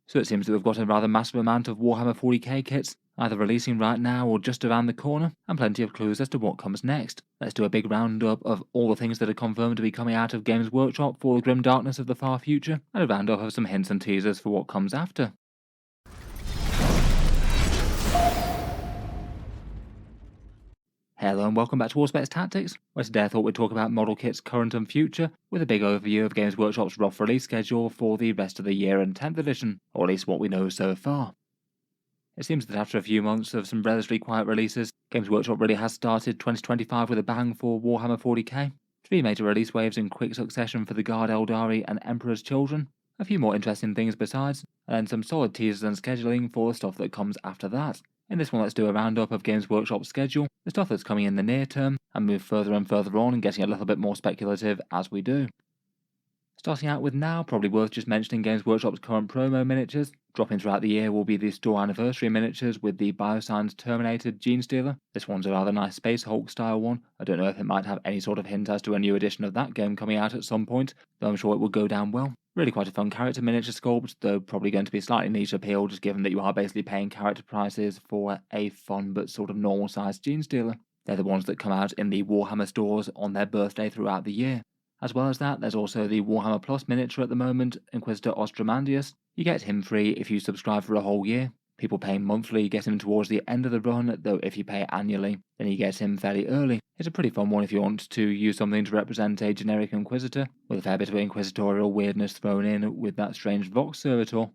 So it seems that we've got a rather massive amount of Warhammer 40K kits, either releasing right now or just around the corner, and plenty of clues as to what comes next. Let's do a big roundup of all the things that are confirmed to be coming out of Games Workshop for the grim darkness of the far future, and a roundup of some hints and teasers for what comes after. Hello and welcome back to Warspecs Tactics, where today I thought we'd talk about model kits current and future, with a big overview of Games Workshop's rough release schedule for the rest of the year and 10th edition, or at least what we know so far. It seems that after a few months of some relatively quiet releases, Games Workshop really has started 2025 with a bang for Warhammer 40k. 3 major release waves in quick succession for the Guard Aeldari and Emperor's Children, a few more interesting things besides, and then some solid teasers and scheduling for the stuff that comes after that. In this one, let's do a roundup of Games Workshop's schedule, the stuff that's coming in the near term, and move further and further on and getting a little bit more speculative as we do. Starting out with now, probably worth just mentioning Games Workshop's current promo miniatures. Dropping throughout the year will be the store anniversary miniatures with the Bioscience Terminated Gene Stealer. This one's a rather nice Space Hulk style one. I don't know if it might have any sort of hint as to a new edition of that game coming out at some point, though I'm sure it will go down well. Really quite a fun character miniature sculpt, though probably going to be slightly niche appeal just given that you are basically paying character prices for a fun but sort of normal sized Gene Stealer. They're the ones that come out in the Warhammer stores on their birthday throughout the year. As well as that, there's also the Warhammer Plus miniature at the moment, Inquisitor Ostromandius. You get him free if you subscribe for a whole year. People paying monthly get him towards the end of the run, though if you pay annually, then you get him fairly early. It's a pretty fun one if you want to use something to represent a generic Inquisitor, with a fair bit of inquisitorial weirdness thrown in with that strange Vox Servitor.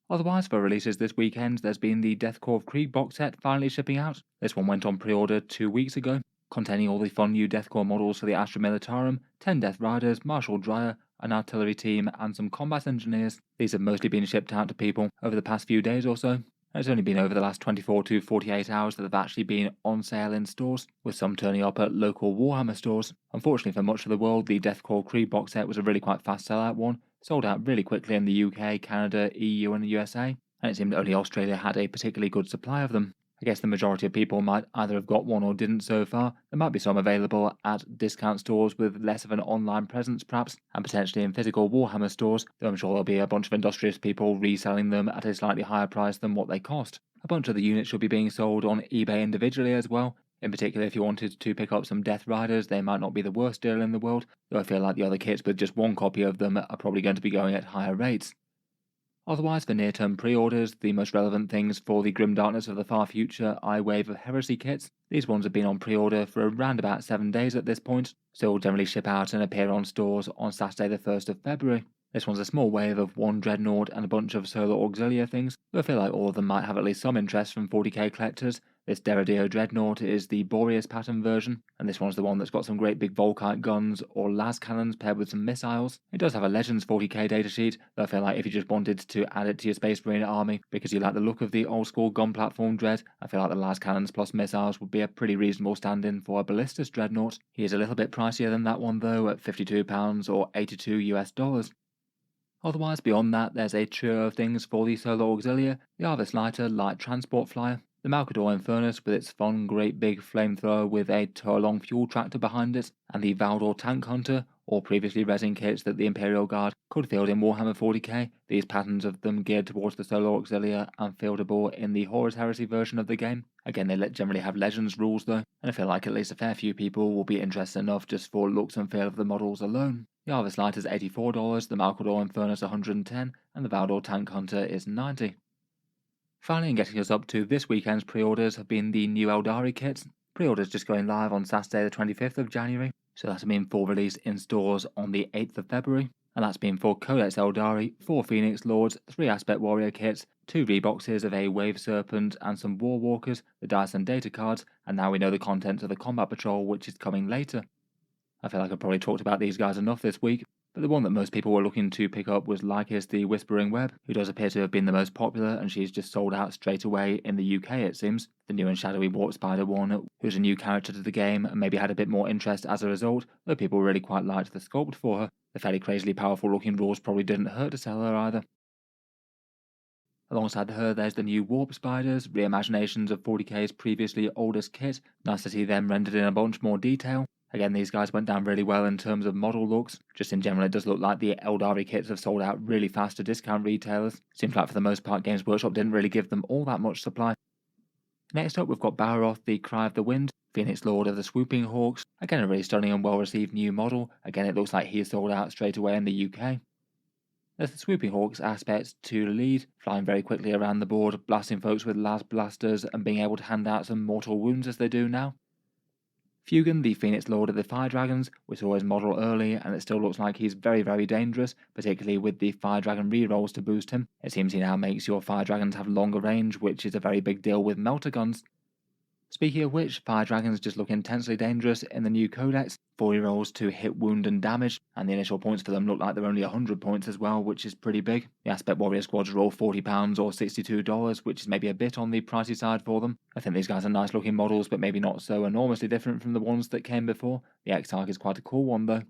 Otherwise, for releases this weekend, there's been the Death Korps Krieg box set finally shipping out. This one went on pre-order 2 weeks ago, containing all the fun new Death Korps models for the Astra Militarum, 10 Death Riders, Marshal Dreyer, an artillery team, and some combat engineers. These have mostly been shipped out to people over the past few days or so, and it's only been over the last 24 to 48 hours that they've actually been on sale in stores, with some turning up at local Warhammer stores. Unfortunately for much of the world, the Death Korps Krieg box set was a really quite fast sellout one, sold out really quickly in the UK, Canada, EU and the USA, and it seemed only Australia had a particularly good supply of them. I guess the majority of people might either have got one or didn't so far. There might be some available at discount stores with less of an online presence perhaps, and potentially in physical Warhammer stores, though I'm sure there'll be a bunch of industrious people reselling them at a slightly higher price than what they cost. A bunch of the units should be being sold on eBay individually as well. In particular, if you wanted to pick up some Death Riders, they might not be the worst deal in the world, though I feel like the other kits with just one copy of them are probably going to be going at higher rates. Otherwise, for near-term pre-orders, the most relevant things for the Grim Darkness of the Far Future I-Wave of Heresy kits. These ones have been on pre-order for around about 7 days at this point, so will generally ship out and appear on stores on Saturday the 1st of February. This one's a small wave of 1 Dreadnought and a bunch of Solar Auxilia things, though I feel like all of them might have at least some interest from 40k collectors. This Deredeo Dreadnought is the Boreas pattern version, and this one's the one that's got some great big Volkite guns or las cannons paired with some missiles. It does have a Legends 40k datasheet, though I feel like if you just wanted to add it to your Space Marine army because you like the look of the old school gun platform Dread, I feel like the las cannons plus missiles would be a pretty reasonable stand-in for a Ballistas Dreadnought. He is a little bit pricier than that one though, at £52 or $82 US. Otherwise, beyond that, there's a trio of things for the Solar Auxilia, the Arvis Lighter Light Transport Flyer, the Malcador Infernus with its fun great big flamethrower with a tour-long fuel tractor behind it, and the Valdor Tank Hunter, all previously resin kits that the Imperial Guard could field in Warhammer 40k, these patterns of them geared towards the Solar Auxilia and fieldable in the Horus Heresy version of the game. Again, they generally have Legends rules though, and I feel like at least a fair few people will be interested enough just for looks and feel of the models alone. The Arvis Light is $84, the Malcador Infernus $110, and the Valdor Tank Hunter is $90. Finally, and getting us up to this weekend's pre-orders have been the new Aeldari kits. Pre-orders just going live on Saturday the 25th of January, so that's been full release in stores on the 8th of February, and that's been for Codex Aeldari, 4 Phoenix Lords, 3 Aspect Warrior kits, 2 reboxes of a Wave Serpent and some War Walkers, the dice and data cards, and now we know the contents of the Combat Patrol, which is coming later. I feel like I've probably talked about these guys enough this week, but the one that most people were looking to pick up was Lycus the Whispering Web, who does appear to have been the most popular, and she's just sold out straight away in the UK it seems. The new and shadowy Warp Spider one, who's a new character to the game and maybe had a bit more interest as a result, though people really quite liked the sculpt for her. The fairly crazily powerful looking rules probably didn't hurt to sell her either. Alongside her, there's the new Warp Spiders, reimaginations of 40k's previously oldest kit. Nice to see them rendered in a bunch more detail. Again, these guys went down really well in terms of model looks. Just in general, it does look like the Aeldari kits have sold out really fast to discount retailers. Seems like for the most part Games Workshop didn't really give them all that much supply. Next up we've got Bararoth, the Cry of the Wind, Phoenix Lord of the Swooping Hawks. Again, a really stunning and well received new model. Again, it looks like he sold out straight away in the UK. There's the Swooping Hawks aspect to lead, flying very quickly around the board, blasting folks with las blasters and being able to hand out some mortal wounds as they do now. Fugan, the Phoenix Lord of the Fire Dragons, we saw his model early and it still looks like he's very dangerous, particularly with the Fire Dragon rerolls to boost him. It seems he now makes your Fire Dragons have longer range, which is a very big deal with melter guns. Speaking of which, Fire Dragons just look intensely dangerous in the new Codex. 4 rerolls to hit, wound and damage, and the initial points for them look like they're only 100 points as well, which is pretty big. The Aspect Warrior squads are all £40 or $62, which is maybe a bit on the pricey side for them. I think these guys are nice looking models, but maybe not so enormously different from the ones that came before. The Exarch is quite a cool one though.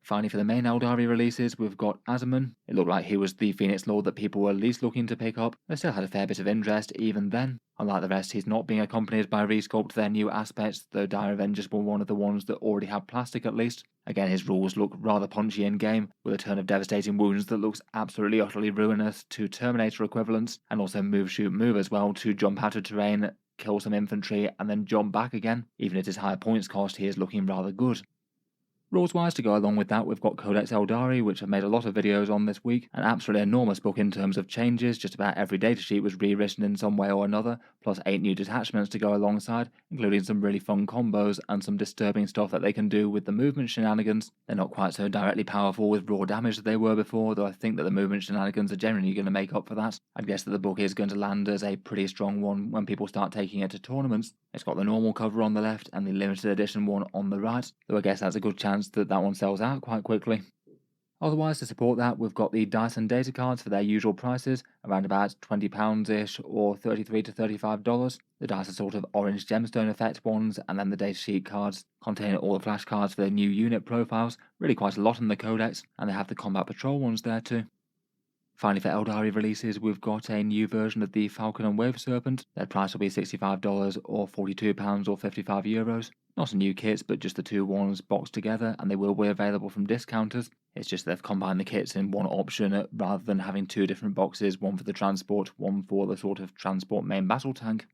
Finally, for the main Aeldari releases, we've got Azamon. It looked like he was the Phoenix Lord that people were least looking to pick up. They still had a fair bit of interest even then. Unlike the rest, he's not being accompanied by resculpt to their new aspects, though Dire Avengers were one of the ones that already had plastic at least. Again, his rules look rather punchy in game, with a turn of devastating wounds that looks absolutely utterly ruinous to Terminator equivalents, and also move, shoot, move as well to jump out of terrain, kill some infantry, and then jump back again. Even at his higher points cost, he is looking rather good. Rules-wise, to go along with that, we've got Codex Aeldari, which I've made a lot of videos on this week. An absolutely enormous book in terms of changes. Just about every datasheet was rewritten in some way or another, plus 8 new detachments to go alongside, including some really fun combos and some disturbing stuff that they can do with the movement shenanigans. They're not quite so directly powerful with raw damage as they were before, though I think that the movement shenanigans are generally going to make up for that. I'd guess that the book is going to land as a pretty strong one when people start taking it to tournaments. It's got the normal cover on the left and the limited edition one on the right, though I guess that's a good chance that one sells out quite quickly. Otherwise, to support that, we've got the dice and data cards for their usual prices, around about £20-ish or $33 to $35. The dice are sort of orange gemstone effect ones, and then the datasheet cards contain all the flashcards for their new unit profiles, really quite a lot in the Codex, and they have the combat patrol ones there too. Finally, for Aeldari releases, we've got a new version of the Falcon and Wave Serpent. Their price will be $65 or £42 or €55. Not a new kit, but just the two ones boxed together, and they will be available from discounters. It's just they've combined the kits in one option rather than having 2 different boxes, one for the transport, one for the sort of transport main battle tank.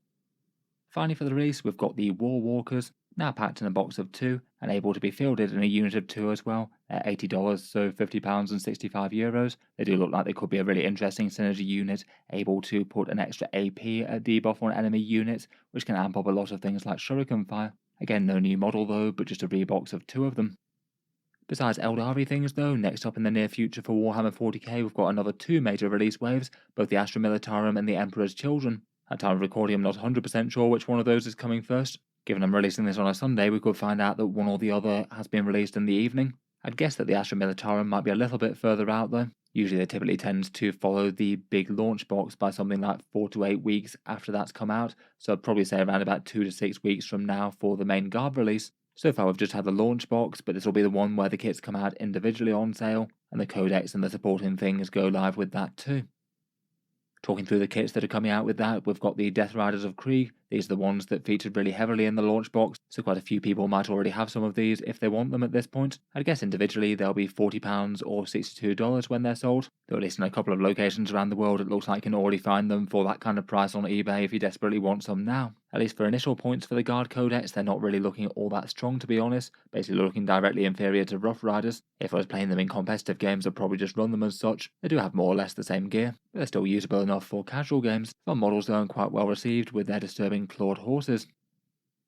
Finally, for the release, we've got the War Walkers, now packed in a box of 2 and able to be fielded in a unit of 2 as well, at $80, so £50 and €65. They do look like they could be a really interesting synergy unit, able to put an extra AP debuff on enemy units, which can amp up a lot of things like shuriken fire. Again, no new model though, but just a rebox of 2 of them. Besides Aeldari things though, next up in the near future for Warhammer 40k, we've got another 2 major release waves, both the Astra Militarum and the Emperor's Children. At time of recording, I'm not 100% sure which one of those is coming first. Given I'm releasing this on a Sunday, we could find out that one or the other has been released in the evening. I'd guess that the Astra Militarum might be a little bit further out though. Usually they typically tend to follow the big launch box by something like 4 to 8 weeks after that's come out, so I'd probably say around about 2 to 6 weeks from now for the main guard release. So far we've just had the launch box, but this will be the one where the kits come out individually on sale, and the Codex and the supporting things go live with that too. Talking through the kits that are coming out with that, we've got the Death Riders of Krieg. These are the ones that featured really heavily in the launch box, so quite a few people might already have some of these if they want them at this point. I'd guess individually they'll be £40 or $62 when they're sold, though at least in a couple of locations around the world it looks like you can already find them for that kind of price on eBay if you desperately want some now. At least for initial points for the Guard Codex, they're not really looking all that strong to be honest, basically looking directly inferior to Rough Riders. If I was playing them in competitive games I'd probably just run them as such. They do have more or less the same gear, but they're still usable enough for casual games. Some models though are quite well received with their disturbing clawed horses.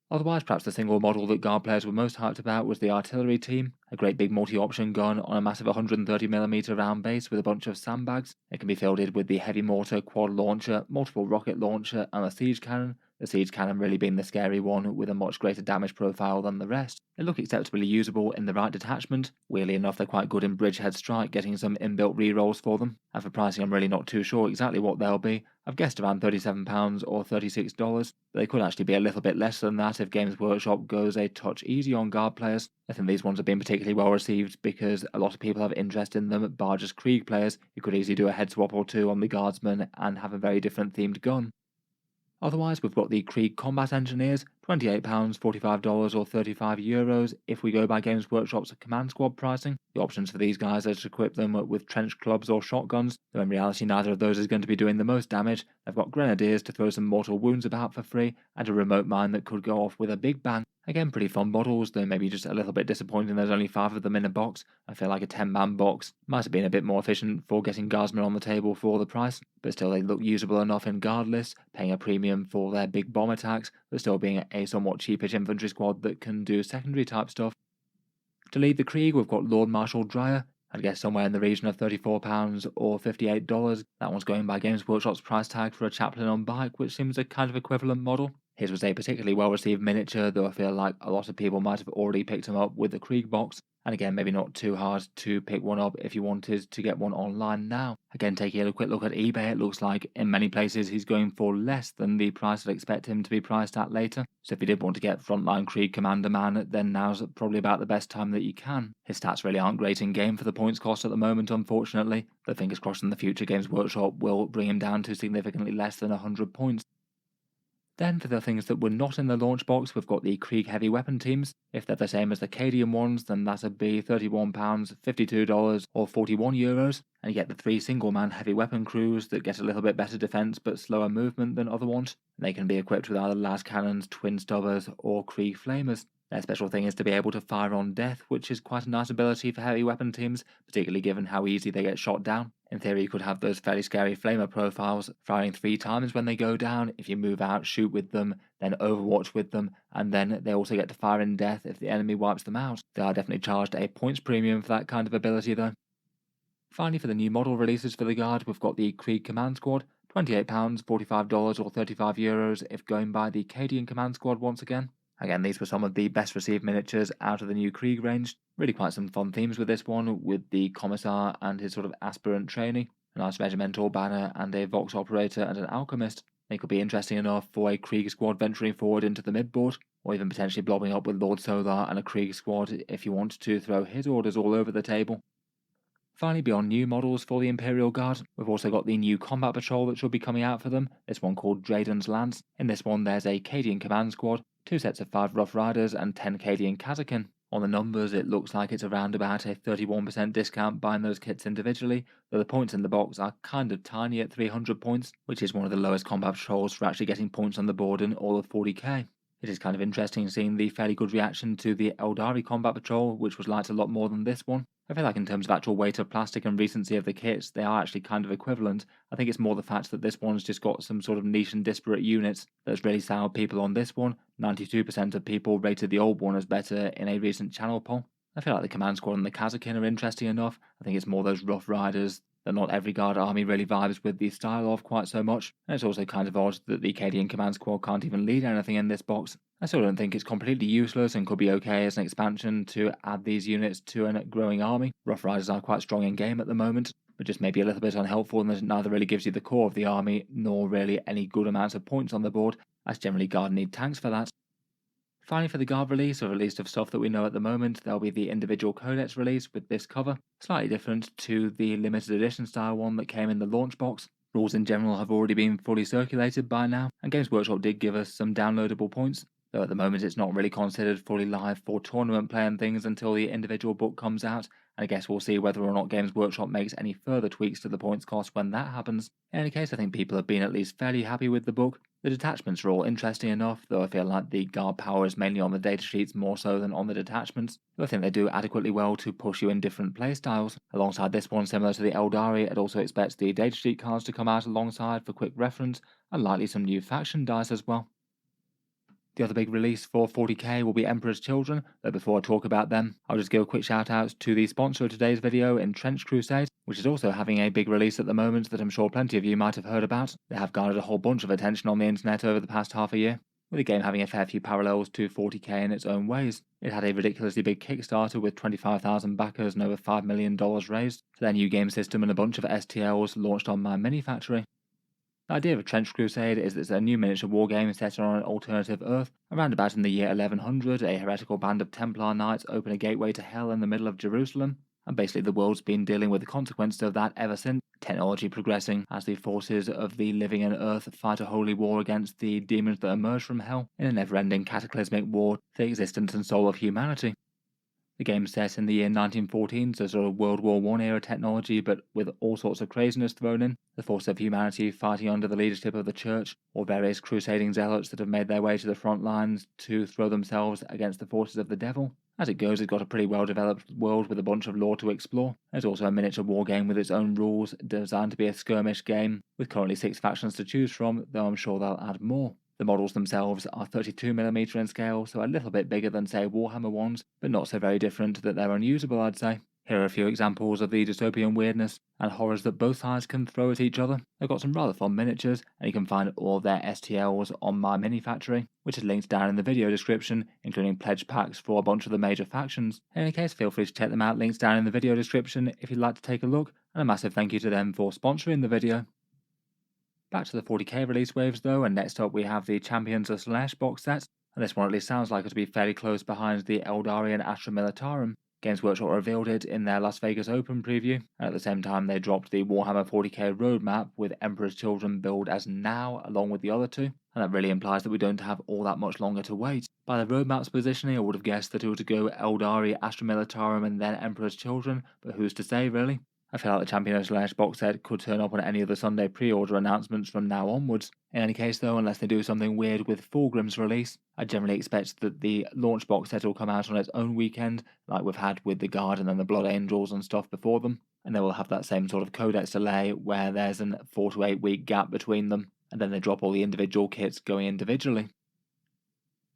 Otherwise, perhaps the single model that Guard players were most hyped about was the Artillery Team, a great big multi-option gun on a massive 130mm round base with a bunch of sandbags. It can be fielded with the heavy mortar, quad launcher, multiple rocket launcher and a siege cannon, the siege cannon really being the scary one with a much greater damage profile than the rest. They look acceptably usable in the right detachment. Weirdly enough, they're quite good in Bridgehead Strike, getting some inbuilt rerolls for them, and for pricing I'm really not too sure exactly what they'll be. I've guessed around £37 or $36, but they could actually be a little bit less than that if Games Workshop goes a touch easy on Guard players. I think these ones have been particularly well received because a lot of people have interest in them, bar just Krieg players who could easily do a head swap or 2 on the Guardsman and have a very different themed gun. Otherwise, we've got the Krieg Combat Engineers, £28, $45 or €35 if we go by Games Workshop's command squad pricing. The options for these guys are to equip them with trench clubs or shotguns, though in reality neither of those is going to be doing the most damage. They've got grenadiers to throw some mortal wounds about for free, and a remote mine that could go off with a big bang. Again, pretty fun models, though maybe just a little bit disappointing there's only 5 of them in a box. I feel like a 10-man box might have been a bit more efficient for getting guardsmen on the table for the price, but still they look usable enough in guard lists, paying a premium for their big bomb attacks, but still being a somewhat cheapish infantry squad that can do secondary type stuff. To lead the Krieg, we've got Lord Marshal Dreyer, I'd guess somewhere in the region of £34 or $58. That one's going by Games Workshop's price tag for a chaplain on bike, which seems a kind of equivalent model. His was a particularly well received miniature, though I feel like a lot of people might have already picked him up with the Krieg box. And again, maybe not too hard to pick one up if you wanted to get one online now. Again, taking a quick look at eBay, it looks like in many places he's going for less than the price I'd expect him to be priced at later. So if you did want to get frontline Krieg Commander man, then now's probably about the best time that you can. His stats really aren't great in game for the points cost at the moment, unfortunately, but fingers crossed in the future Games Workshop will bring him down to significantly less than 100 points. Then for the things that were not in the launch box, we've got the Krieg heavy weapon teams. If they're the same as the Cadian ones, then that'd be £31, $52 or €41, and you get the 3 single-man heavy weapon crews that get a little bit better defense but slower movement than other ones. They can be equipped with either las cannons, twin stubbers or Krieg flamers. Their special thing is to be able to fire on death, which is quite a nice ability for heavy weapon teams, particularly given how easy they get shot down. In theory, you could have those fairly scary flamer profiles, firing 3 times when they go down. If you move out, shoot with them, then overwatch with them, and then they also get to fire in death if the enemy wipes them out. They are definitely charged a points premium for that kind of ability though. Finally, for the new model releases for the Guard, we've got the Krieg Command Squad, £28, $45 or €35 if going by the Cadian Command Squad once again. Again, these were some of the best received miniatures out of the new Krieg range. Really quite some fun themes with this one, with the Commissar and his sort of aspirant trainee, a nice regimental banner and a Vox operator and an alchemist. They could be interesting enough for a Krieg squad venturing forward into the midboard, or even potentially blobbing up with Lord Solar and a Krieg squad if you want to throw his orders all over the table. Finally, beyond new models for the Imperial Guard, we've also got the new combat patrol that should be coming out for them, this one called Draiden's Lance. In this one there's a Cadian command squad, 2 sets of 5 Rough Riders and 10 Cadian Kazakin. On the numbers it looks like it's around about a 31% discount buying those kits individually, though the points in the box are kind of tiny at 300 points, which is one of the lowest combat patrols for actually getting points on the board in all of 40k. It is kind of interesting seeing the fairly good reaction to the Aeldari Combat Patrol, which was liked a lot more than this one. I feel like in terms of actual weight of plastic and recency of the kits, they are actually kind of equivalent. I think it's more the fact that this one's just got some sort of niche and disparate units that's really soured people on this one. 92% of people rated the old one as better in a recent channel poll. I feel like the Command Squad and the Kazakin are interesting enough. I think it's more those Rough Riders that not every Guard army really vibes with the style of quite so much, and it's also kind of odd that the Cadian Command Squad can't even lead anything in this box. I still don't think it's completely useless and could be okay as an expansion to add these units to a growing army. Rough Riders are quite strong in game at the moment, but just maybe a little bit unhelpful, and it neither really gives you the core of the army nor really any good amounts of points on the board, as generally Guard need tanks for that. Finally, for the Guard release, or at least of stuff that we know at the moment, there'll be the individual Codex release with this cover, slightly different to the limited edition style one that came in the launch box. Rules in general have already been fully circulated by now, and Games Workshop did give us some downloadable points, though at the moment it's not really considered fully live for tournament play and things until the individual book comes out, and I guess we'll see whether or not Games Workshop makes any further tweaks to the points cost when that happens. In any case, I think people have been at least fairly happy with the book. The detachments are all interesting enough, though I feel like the Guard power is mainly on the datasheets more so than on the detachments, though I think they do adequately well to push you in different playstyles. Alongside this one, similar to the Aeldari, I'd also expect the datasheet cards to come out alongside for quick reference, and likely some new faction dice as well. The other big release for 40k will be Emperor's Children, though before I talk about them, I'll just give a quick shout out to the sponsor of today's video, Entrenched Crusade, which is also having a big release at the moment that I'm sure plenty of you might have heard about. They have garnered a whole bunch of attention on the internet over the past half a year, with the game having a fair few parallels to 40k in its own ways. It had a ridiculously big Kickstarter with 25,000 backers and over $5 million raised for their new game system and a bunch of STLs launched on my mini factory. The idea of Entrenched Crusade is that it's a new miniature wargame set on an alternative Earth. Around about in the year 1100, a heretical band of Templar knights open a gateway to hell in the middle of Jerusalem, and basically the world's been dealing with the consequences of that ever since. technology progressing as the forces of the living and earth fight a holy war against the demons that emerge from hell in a never-ending cataclysmic war for the existence and soul of humanity. The game's set in the year 1914, so sort of World War I era technology, but with all sorts of craziness thrown in. The force of humanity fighting under the leadership of the church, or various crusading zealots that have made their way to the front lines to throw themselves against the forces of the devil. As it goes, it's got a pretty well-developed world with a bunch of lore to explore. There's also a miniature war game with its own rules, designed to be a skirmish game, with currently 6 factions to choose from, though I'm sure they'll add more. The models themselves are 32mm in scale, so a little bit bigger than say Warhammer ones, but not so very different that they're unusable, I'd say. Here are a few examples of the dystopian weirdness and horrors that both sides can throw at each other. They've got some rather fun miniatures, and you can find all of their STLs on my mini factory, which is linked down in the video description, including pledge packs for a bunch of the major factions. In any case, feel free to check them out, links down in the video description if you'd like to take a look, and a massive thank you to them for sponsoring the video. Back to the 40k release waves though, and next up we have the Champions of Slaanesh box set, and this one at least sounds like it to be fairly close behind the Aeldari and Astra Militarum. Games Workshop revealed it in their Las Vegas Open preview, and at the same time they dropped the Warhammer 40k roadmap with Emperor's Children billed as now along with the other two, and that really implies that we don't have all that much longer to wait. By the roadmap's positioning I would have guessed that it would go Aeldari, Astra Militarum and then Emperor's Children, but who's to say really? I feel like the Champion of Slaanesh box set could turn up on any of the Sunday pre-order announcements from now onwards. In any case though, unless they do something weird with Fulgrim's release, I generally expect that the launch box set will come out on its own weekend, like we've had with the Guardian and the Blood Angels and stuff before them, and they will have that same sort of Codex delay where there's an 4 to 8 week gap between them, and then they drop all the individual kits going individually.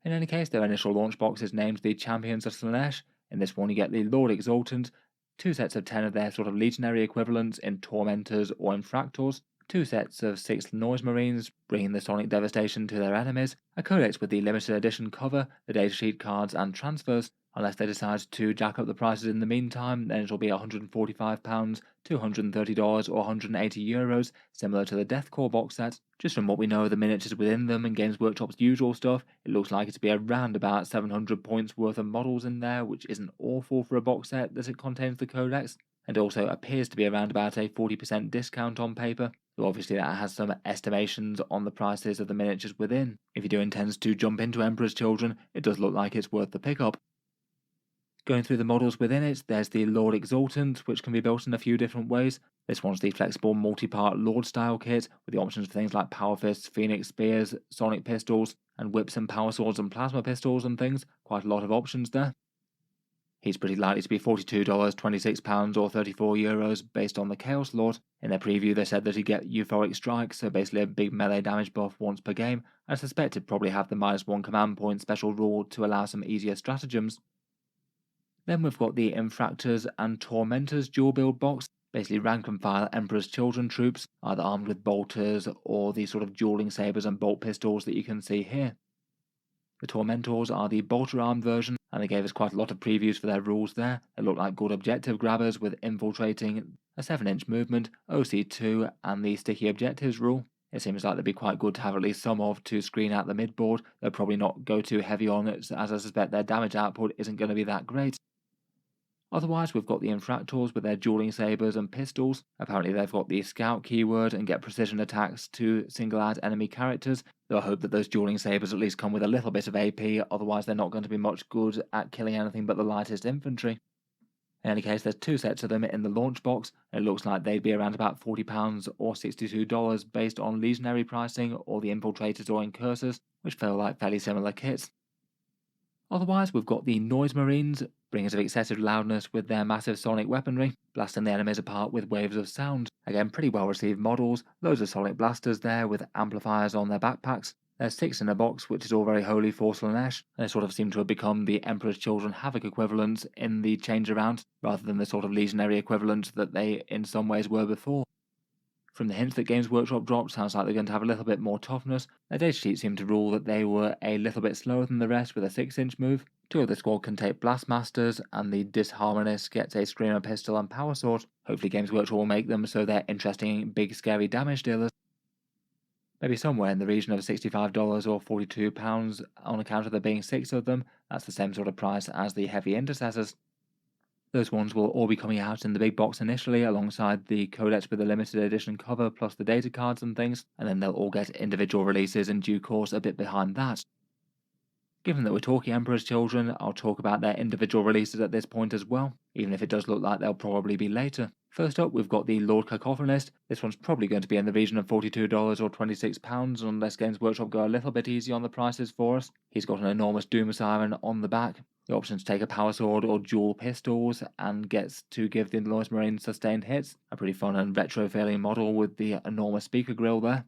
In any case, their initial launch box is named the Champions of Slaanesh. In this one you get the Lord Exultant, 2 sets of 10 of their sort of legionary equivalents in Tormentors or Infractors, 2 sets of 6 Noise Marines, bringing the sonic devastation to their enemies, a codex with the limited edition cover, the datasheet cards and transfers. Unless they decide to jack up the prices in the meantime, then it'll be £145, $230 or €180, similar to the Deathcore box set. Just from what we know of the miniatures within them and Games Workshop's usual stuff, it looks like it to be around about 700 points worth of models in there, which isn't awful for a box set that it contains the codex, and also appears to be around about a 40% discount on paper, though obviously that has some estimations on the prices of the miniatures within. If you do intend to jump into Emperor's Children, it does look like it's worth the pickup. Going through the models within it, there's the Lord Exultant, which can be built in a few different ways. This one's the flexible multi-part Lord style kit, with the options for things like Power Fists, Phoenix Spears, Sonic Pistols, and Whips and Power Swords and Plasma Pistols and things. Quite a lot of options there. He's pretty likely to be $42, £26 or €34 based on the Chaos Lord. In their preview they said that he'd get Euphoric Strike, so basically a big melee damage buff once per game. I suspect he'd probably have the -1 command point special rule to allow some easier stratagems. Then we've got the Infractors and Tormentors dual build box, basically rank and file Emperor's Children troops, either armed with bolters or the sort of dueling sabres and bolt pistols that you can see here. The Tormentors are the bolter armed version, and they gave us quite a lot of previews for their rules there. They look like good objective grabbers with infiltrating, a 7-inch movement, OC2 and the sticky objectives rule. It seems like they'd be quite good to have at least some of to screen out the midboard. They'll probably not go too heavy on it, as I suspect their damage output isn't going to be that great. Otherwise, we've got the Infractors with their dueling sabres and pistols. Apparently they've got the Scout keyword and get precision attacks to single out enemy characters, though I hope that those dueling sabres at least come with a little bit of AP, otherwise they're not going to be much good at killing anything but the lightest infantry. In any case, there's 2 sets of them in the launch box, and it looks like they'd be around about £40 or $62 based on legionary pricing or the Infiltrators or Incursors, which feel like fairly similar kits. Otherwise, we've got the Noise Marines, bringers of excessive loudness with their massive sonic weaponry, blasting the enemies apart with waves of sound. Again, pretty well received models, loads of sonic blasters there with amplifiers on their backpacks. There's 6 in a box, which is all very holy for Slaanesh, and they sort of seem to have become the Emperor's Children Havoc equivalent in the change around, rather than the sort of legionary equivalent that they in some ways were before. From the hints that Games Workshop dropped, sounds like they're going to have a little bit more toughness. Their datasheet seemed to rule that they were a little bit slower than the rest with a 6-inch move. 2 of the squad can take Blastmasters, and the Disharmonist gets a Screamer Pistol and Power Sword. Hopefully Games Workshop will make them so they're interesting, big, scary damage dealers. Maybe somewhere in the region of $65 or £42 on account of there being 6 of them. That's the same sort of price as the Heavy Intercessors. Those ones will all be coming out in the big box initially, alongside the Codex with the limited edition cover plus the data cards and things, and then they'll all get individual releases in due course a bit behind that. Given that we're talking Emperor's Children, I'll talk about their individual releases at this point as well, even if it does look like they'll probably be later. First up, we've got the Lord Cacophonist. This one's probably going to be in the region of $42 or £26, unless Games Workshop go a little bit easy on the prices for us. He's got an enormous Doom Siren on the back, the option to take a power sword or dual pistols, and gets to give the Loyalist Marine sustained hits. A pretty fun and retro feeling model with the enormous speaker grill there.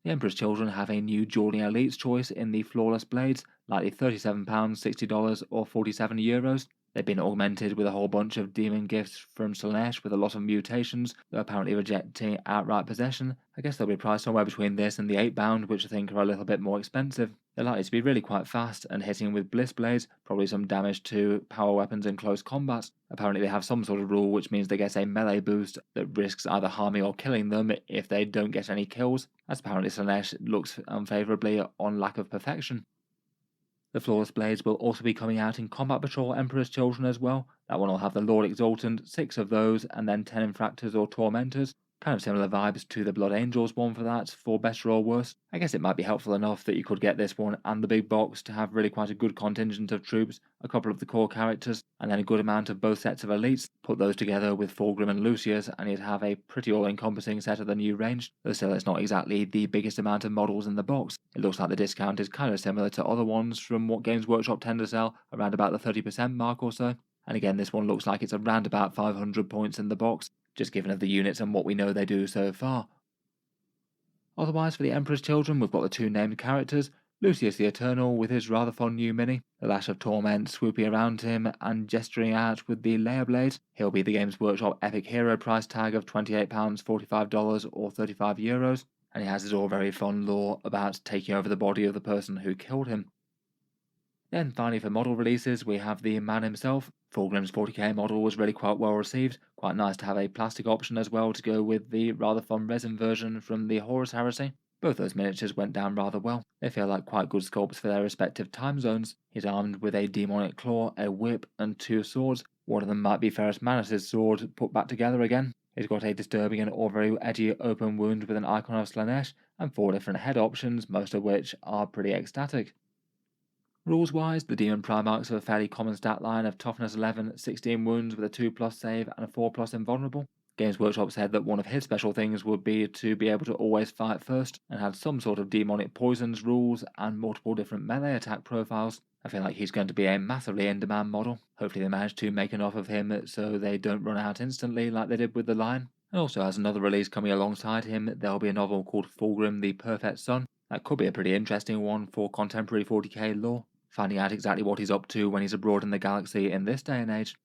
The Emperor's Children have a new dueling elites choice in the Flawless Blades, likely £37, $60 or €47. They've been augmented with a whole bunch of demon gifts from Slaanesh with a lot of mutations, though apparently rejecting outright possession. I guess they'll be priced somewhere between this and the 8-bound, which I think are a little bit more expensive. They're likely to be really quite fast and hitting with Bliss Blades, probably some damage to power weapons in close combat. Apparently they have some sort of rule which means they get a melee boost that risks either harming or killing them if they don't get any kills, as apparently Slaanesh looks unfavourably on lack of perfection. The Flawless Blades will also be coming out in Combat Patrol Emperor's Children as well. That one will have the Lord Exultant, 6 of those, and then 10 Infractors or Tormentors. Kind of similar vibes to the Blood Angels one for that, for better or worse. I guess it might be helpful enough that you could get this one and the big box to have really quite a good contingent of troops, a couple of the core characters, and then a good amount of both sets of elites. Put those together with Fulgrim and Lucius, and you'd have a pretty all-encompassing set of the new range, though still it's not exactly the biggest amount of models in the box. It looks like the discount is kind of similar to other ones from what Games Workshop tend to sell, around about the 30% mark or so. And again, this one looks like it's around about 500 points in the box, just given of the units and what we know they do so far. Otherwise, for the Emperor's Children, we've got the 2 named characters, Lucius the Eternal with his rather fun new mini, the Lash of Torment swooping around him and gesturing out with the Layer Blade. He'll be the Games Workshop Epic Hero price tag of £28, $45 or €35, and he has his all very fun lore about taking over the body of the person who killed him. Then finally for model releases, we have the man himself. Fulgrim's 40k model was really quite well received, quite nice to have a plastic option as well to go with the rather fun resin version from the Horus Heresy. Both those miniatures went down rather well. They feel like quite good sculpts for their respective time zones. He's armed with a demonic claw, a whip and 2 swords. One of them might be Ferrus Manus' sword put back together again. He's got a disturbing and all very edgy open wound with an icon of Slaanesh and 4 different head options, most of which are pretty ecstatic. Rules-wise, the Demon Primarchs have a fairly common stat line of Toughness 11, 16 wounds with a 2+ save and a 4+ invulnerable. Games Workshop said that one of his special things would be to be able to always fight first, and had some sort of demonic poisons rules and multiple different melee attack profiles. I feel like he's going to be a massively in-demand model. Hopefully they manage to make enough of him so they don't run out instantly like they did with the Lion. And also as another release coming alongside him, there'll be a novel called Fulgrim the Perfect Son. That could be a pretty interesting one for contemporary 40k lore, finding out exactly what he's up to when he's abroad in the galaxy in this day and age.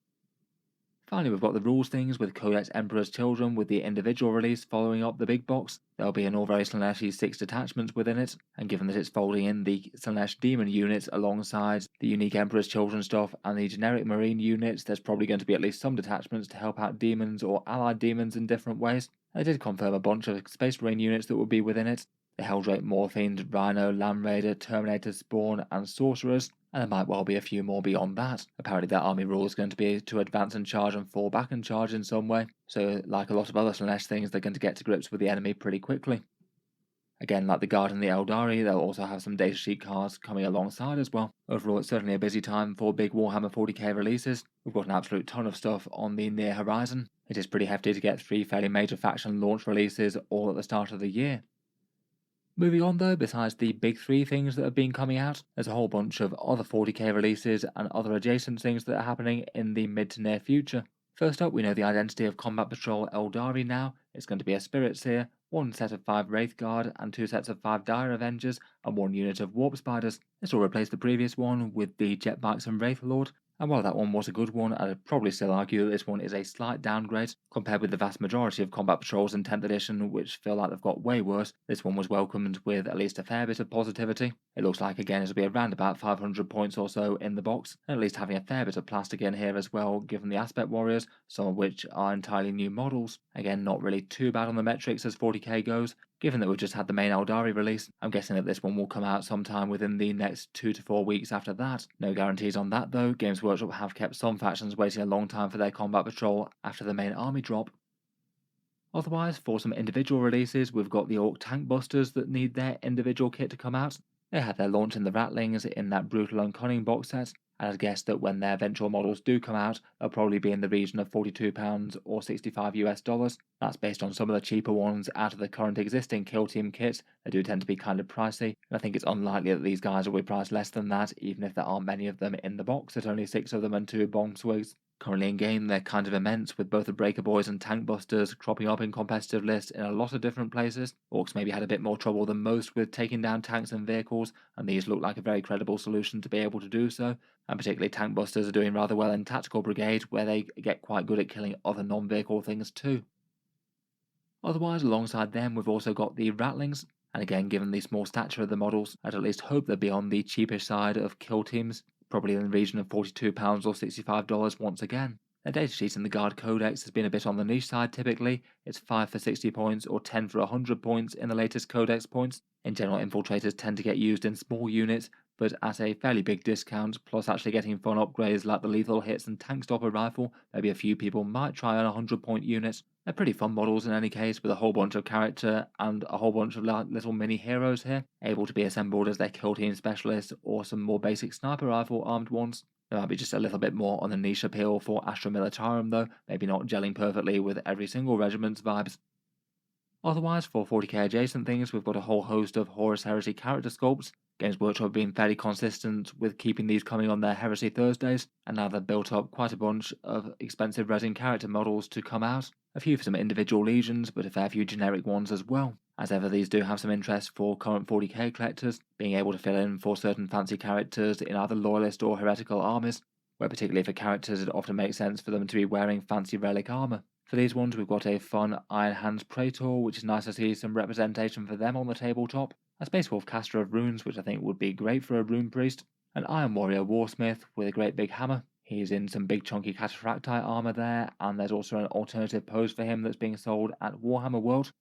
Finally, we've got the rules things with Codex Emperor's Children with the individual release following up the big box. There'll be an all very Slaanesh 6 detachments within it, and given that it's folding in the Slaanesh demon units alongside the unique Emperor's Children stuff and the generic marine units, there's probably going to be at least some detachments to help out demons or allied demons in different ways. They did confirm a bunch of Space Marine units that would be within it. The Helldrake Morphiend, Rhino, Land Raider, Terminator Spawn and Sorcerers, and there might well be a few more beyond that. Apparently their army rule is going to be to advance and charge and fall back and charge in some way, so like a lot of other Slaanesh things, they're going to get to grips with the enemy pretty quickly. Again, like the Guard and the Aeldari, they'll also have some datasheet cards coming alongside as well. Overall, it's certainly a busy time for big Warhammer 40k releases. We've got an absolute ton of stuff on the near horizon. It is pretty hefty to get 3 fairly major faction launch releases all at the start of the year. Moving on though, besides the big 3 things that have been coming out, there's a whole bunch of other 40k releases and other adjacent things that are happening in the mid to near future. First up, we know the identity of Combat Patrol Aeldari now. It's going to be a Spirit Seer, 1 set of 5 Wraith Guard and 2 sets of 5 Dire Avengers and 1 unit of Warp Spiders. This will replace the previous one with the Jetbikes and Wraith Lord. And while that one was a good one, I'd probably still argue that this one is a slight downgrade compared with the vast majority of Combat Patrols in 10th edition, which feel like they've got way worse. This one was welcomed with at least a fair bit of positivity. It looks like again it'll be around about 500 points or so in the box, and at least having a fair bit of plastic in here as well, given the Aspect Warriors, some of which are entirely new models. Again, not really too bad on the metrics as 40k goes. Given that we've just had the main Aeldari release, I'm guessing that this one will come out sometime within the next 2 to 4 weeks after that. No guarantees on that though. Games Workshop have kept some factions waiting a long time for their combat patrol after the main army drop. Otherwise, for some individual releases, we've got the Orc Tankbustas that need their individual kit to come out. They had their launch in the Ratlings in that Brutal and Cunning box set, and I'd guess that when their eventual models do come out, they'll probably be in the region of £42 or $65 US. That's based on some of the cheaper ones out of the current existing Kill Team kits. They do tend to be kind of pricey, and I think it's unlikely that these guys will be priced less than that, even if there aren't many of them in the box, at only 6 of them and 2 bomb swigs. Currently in game, they're kind of immense, with both the Breaker Boys and Tankbustas cropping up in competitive lists in a lot of different places. Orcs maybe had a bit more trouble than most with taking down tanks and vehicles, and these look like a very credible solution to be able to do so. And particularly Tankbustas are doing rather well in Tactical Brigade, where they get quite good at killing other non-vehicle things too. Otherwise, alongside them, we've also got the Ratlings, and again, given the small stature of the models, I'd at least hope they'd be on the cheapish side of kill teams, probably in the region of £42 or $65 once again. Their datasheet in the Guard Codex has been a bit on the niche side typically. It's 5 for 60 points or 10 for 100 points in the latest Codex points. In general, infiltrators tend to get used in small units, but at a fairly big discount, plus actually getting fun upgrades like the lethal hits and tank stopper rifle. Maybe a few people might try on 100-point units. They're pretty fun models in any case, with a whole bunch of character and a whole bunch of little mini heroes here, able to be assembled as their kill team specialists or some more basic sniper rifle armed ones. There might be just a little bit more on the niche appeal for Astra Militarum though, maybe not gelling perfectly with every single regiment's vibes. Otherwise, for 40k adjacent things, we've got a whole host of Horus Heresy character sculpts. Games Workshop have been fairly consistent with keeping these coming on their Heresy Thursdays, and now they've built up quite a bunch of expensive resin character models to come out. A few for some individual legions, but a fair few generic ones as well. As ever, these do have some interest for current 40k collectors, being able to fill in for certain fancy characters in either loyalist or heretical armies, where particularly for characters it often makes sense for them to be wearing fancy relic armour. For these ones, we've got a fun Iron Hands Praetor, which is nice to see some representation for them on the tabletop, a Space Wolf Caster of Runes, which I think would be great for a Rune Priest, an Iron Warrior Warsmith with a great big hammer. He's in some big chunky Cataphracti armour there, and there's also an alternative pose for him that's being sold at Warhammer World.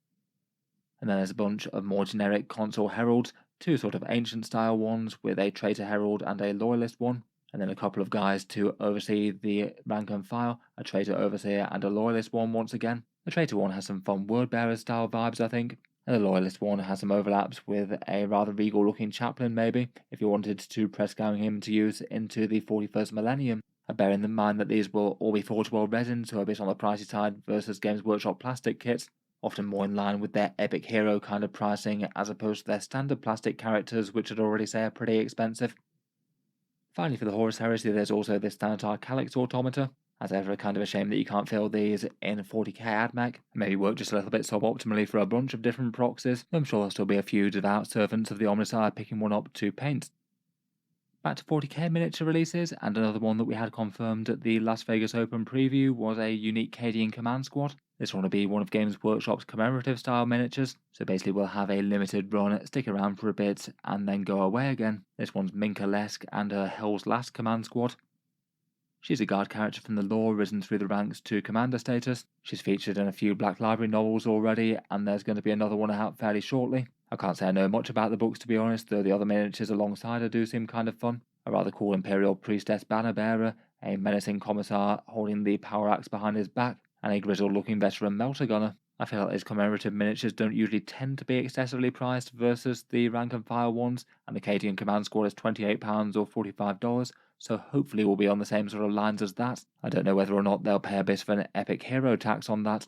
And then there's a bunch of more generic Consul Heralds, 2 sort of ancient style ones with a Traitor Herald and a Loyalist one, and then a couple of guys to oversee the rank and file, a Traitor Overseer and a Loyalist one once again. The Traitor one has some fun Word Bearer style vibes I think, and the Loyalist one has some overlaps with a rather regal looking chaplain maybe, if you wanted to press gang him to use into the 41st millennium. Bearing in mind that these will all be Forge World resin, so a bit on the pricey side versus Games Workshop plastic kits, often more in line with their epic hero kind of pricing as opposed to their standard plastic characters, which I'd already say are pretty expensive. Finally, for the Horus Heresy, there's also this Thanatar Calyx Automata. As ever, kind of a shame that you can't fill these in 40k AdMech, maybe work just a little bit suboptimally for a bunch of different proxies. I'm sure there'll still be a few devout servants of the Omnissiah picking one up to paint. Back to 40k miniature releases, and another one that we had confirmed at the Las Vegas Open preview was a unique Cadian Command Squad. This one will be one of Games Workshop's commemorative style miniatures, so basically we'll have a limited run, stick around for a bit, and then go away again. This one's Minka, Lesk and her Hell's Last Command Squad. She's a guard character from the lore, risen through the ranks to commander status. She's featured in a few Black Library novels already, and there's going to be another one out fairly shortly. I can't say I know much about the books to be honest, though the other miniatures alongside her do seem kind of fun. A rather cool Imperial Priestess banner bearer, a menacing commissar holding the power axe behind his back, and a grizzled looking veteran melter gunner. I feel like these commemorative miniatures don't usually tend to be excessively priced versus the rank and file ones, and the Cadian Command Squad is £28 or $45, so hopefully we'll be on the same sort of lines as that. I don't know whether or not they'll pay a bit of an epic hero tax on that.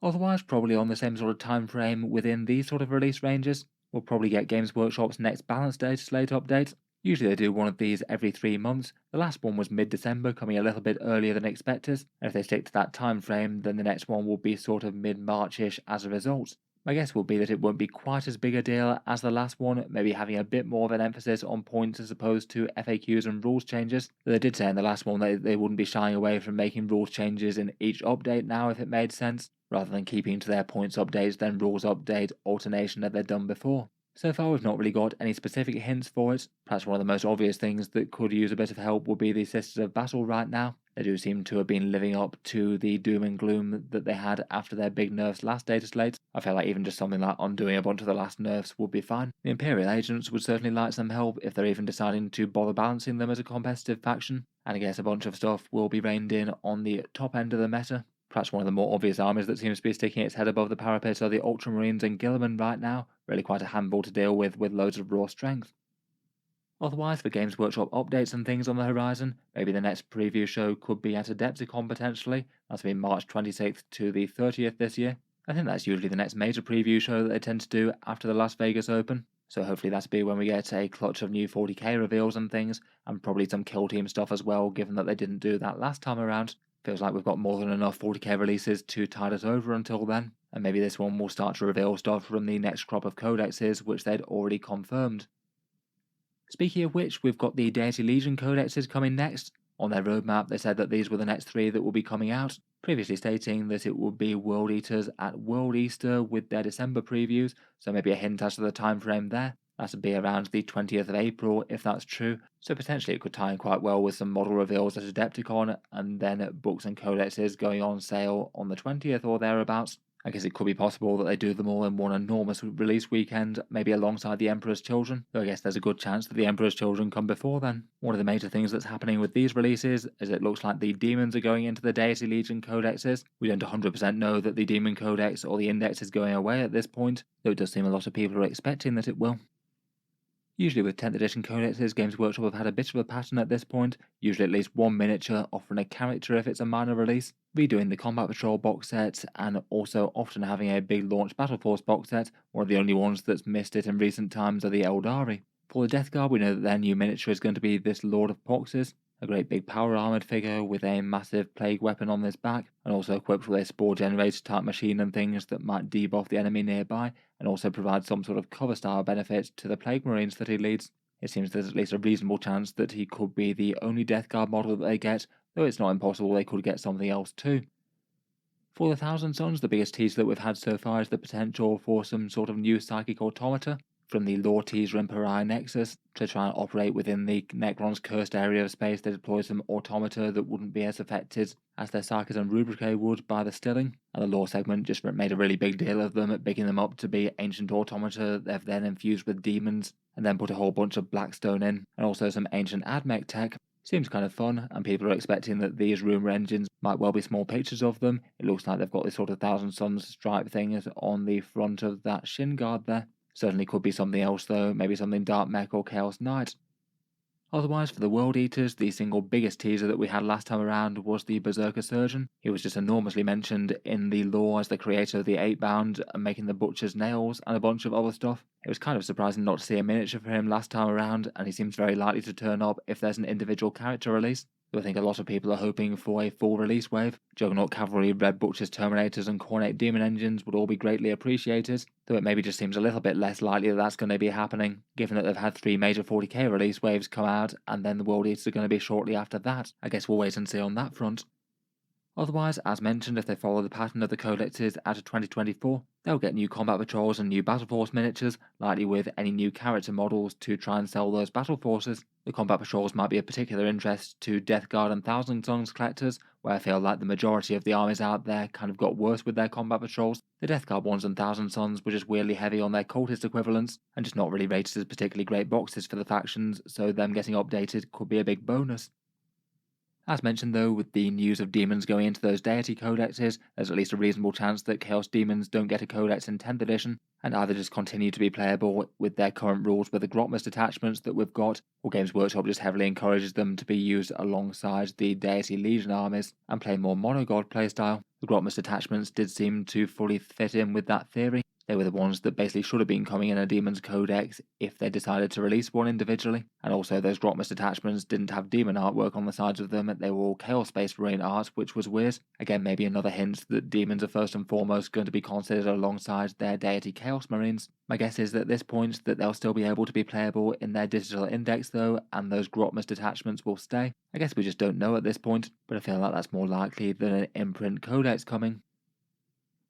Otherwise, probably on the same sort of time frame within these sort of release ranges, we'll probably get Games Workshop's next balance data slate update. Usually they do one of these every 3 months. The last one was mid-December, coming a little bit earlier than expected, and if they stick to that time frame, then the next one will be sort of mid-March-ish as a result. My guess will be that it won't be quite as big a deal as the last one, maybe having a bit more of an emphasis on points as opposed to FAQs and rules changes. They did say in the last one that they wouldn't be shying away from making rules changes in each update now if it made sense, rather than keeping to their points updates then rules update alternation that they've done before. So far we've not really got any specific hints for it. Perhaps one of the most obvious things that could use a bit of help would be the Sisters of Battle right now. They do seem to have been living up to the doom and gloom that they had after their big nerfs last data slate. I feel like even just something like undoing a bunch of the last nerfs would be fine. The Imperial Agents would certainly like some help if they're even deciding to bother balancing them as a competitive faction, and I guess a bunch of stuff will be reined in on the top end of the meta. Perhaps one of the more obvious armies that seems to be sticking its head above the parapet are the Ultramarines and Guilliman right now, really quite a handful to deal with loads of raw strength. Otherwise, for Games Workshop updates and things on the horizon, maybe the next preview show could be at Adepticon potentially. That's been March 26th to the 30th this year. I think that's usually the next major preview show that they tend to do after the Las Vegas Open, so hopefully that'll be when we get a clutch of new 40k reveals and things, and probably some kill team stuff as well, given that they didn't do that last time around. Feels like we've got more than enough 40k releases to tide us over until then, and maybe this one will start to reveal stuff from the next crop of codexes which they'd already confirmed. Speaking of which, we've got the Deity Legion Codexes coming next. On their roadmap, they said that these were the next 3 that will be coming out, previously stating that it would be World Eaters at World Easter with their December previews, so maybe a hint as to the time frame there. That would be around the 20th of April if that's true, so potentially it could tie in quite well with some model reveals at Adepticon, and then books and codexes going on sale on the 20th or thereabouts. I guess it could be possible that they do them all in one enormous release weekend, maybe alongside the Emperor's Children, though I guess there's a good chance that the Emperor's Children come before then. One of the major things that's happening with these releases is it looks like the Demons are going into the Deity Legion Codexes. We don't 100% know that the Demon Codex or the Index is going away at this point, though it does seem a lot of people are expecting that it will. Usually with 10th edition codexes, Games Workshop have had a bit of a pattern at this point, usually at least one miniature, offering a character if it's a minor release, redoing the Combat Patrol box set, and also often having a big launch Battle Force box set. One of the only ones that's missed it in recent times are the Aeldari. For the Death Guard, we know that their new miniature is going to be this Lord of Poxes, a great big power armoured figure with a massive plague weapon on his back, and also equipped with a spore generator type machine and things that might debuff the enemy nearby, and also provide some sort of cover style benefit to the Plague Marines that he leads. It seems there's at least a reasonable chance that he could be the only Death Guard model that they get, though it's not impossible they could get something else too. For the Thousand Sons, the biggest teaser that we've had so far is the potential for some sort of new psychic automata, from the lore teaser in Pariah Nexus, to try and operate within the Necron's cursed area of space. They deploy some automata that wouldn't be as affected as their Psychers and Rubricae would by the stilling, and the lore segment just made a really big deal of them, bigging them up to be ancient automata they've then infused with demons, and then put a whole bunch of Blackstone in, and also some ancient AdMech tech. Seems kind of fun, and people are expecting that these Rumour engines might well be small pictures of them. It looks like they've got this sort of Thousand Sons stripe thing on the front of that shin guard there. Certainly could be something else though, maybe something Dark Mech or Chaos Knight. Otherwise, for the World Eaters, the single biggest teaser that we had last time around was the Berserker Surgeon. He was just enormously mentioned in the lore as the creator of the 8-bound and making the Butcher's Nails and a bunch of other stuff. It was kind of surprising not to see a miniature for him last time around, and he seems very likely to turn up if there's an individual character release. I think a lot of people are hoping for a full release wave. Juggernaut Cavalry, Red Butchers, Terminators and Cornate Demon engines would all be greatly appreciated, though it maybe just seems a little bit less likely that that's going to be happening, given that they've had 3 major 40k release waves come out, and then the World Eaters are going to be shortly after that. I guess we'll wait and see on that front. Otherwise, as mentioned, if they follow the pattern of the codexes out of 2024, they'll get new combat patrols and new battle force miniatures, likely with any new character models to try and sell those battle forces. The combat patrols might be of particular interest to Death Guard and Thousand Sons collectors, where I feel like the majority of the armies out there kind of got worse with their combat patrols. The Death Guard ones and Thousand Sons were just weirdly heavy on their cultist equivalents, and just not really rated as particularly great boxes for the factions, so them getting updated could be a big bonus. As mentioned though, with the news of demons going into those deity codexes, there's at least a reasonable chance that Chaos Demons don't get a codex in 10th edition, and either just continue to be playable with their current rules with the Grotmust attachments that we've got, or Games Workshop just heavily encourages them to be used alongside the Deity Legion armies and play more monogod playstyle. The Grotmust attachments did seem to fully fit in with that theory. They were the ones that basically should have been coming in a Demon's Codex if they decided to release one individually, and also those Grotmust attachments didn't have demon artwork on the sides of them, they were all Chaos Space Marine art, which was weird. Again, maybe another hint that demons are first and foremost going to be considered alongside their Deity Chaos Marines. My guess is that at this point that they'll still be able to be playable in their digital index though, and those Grotmust attachments will stay. I guess we just don't know at this point, but I feel like that's more likely than an imprint codex coming.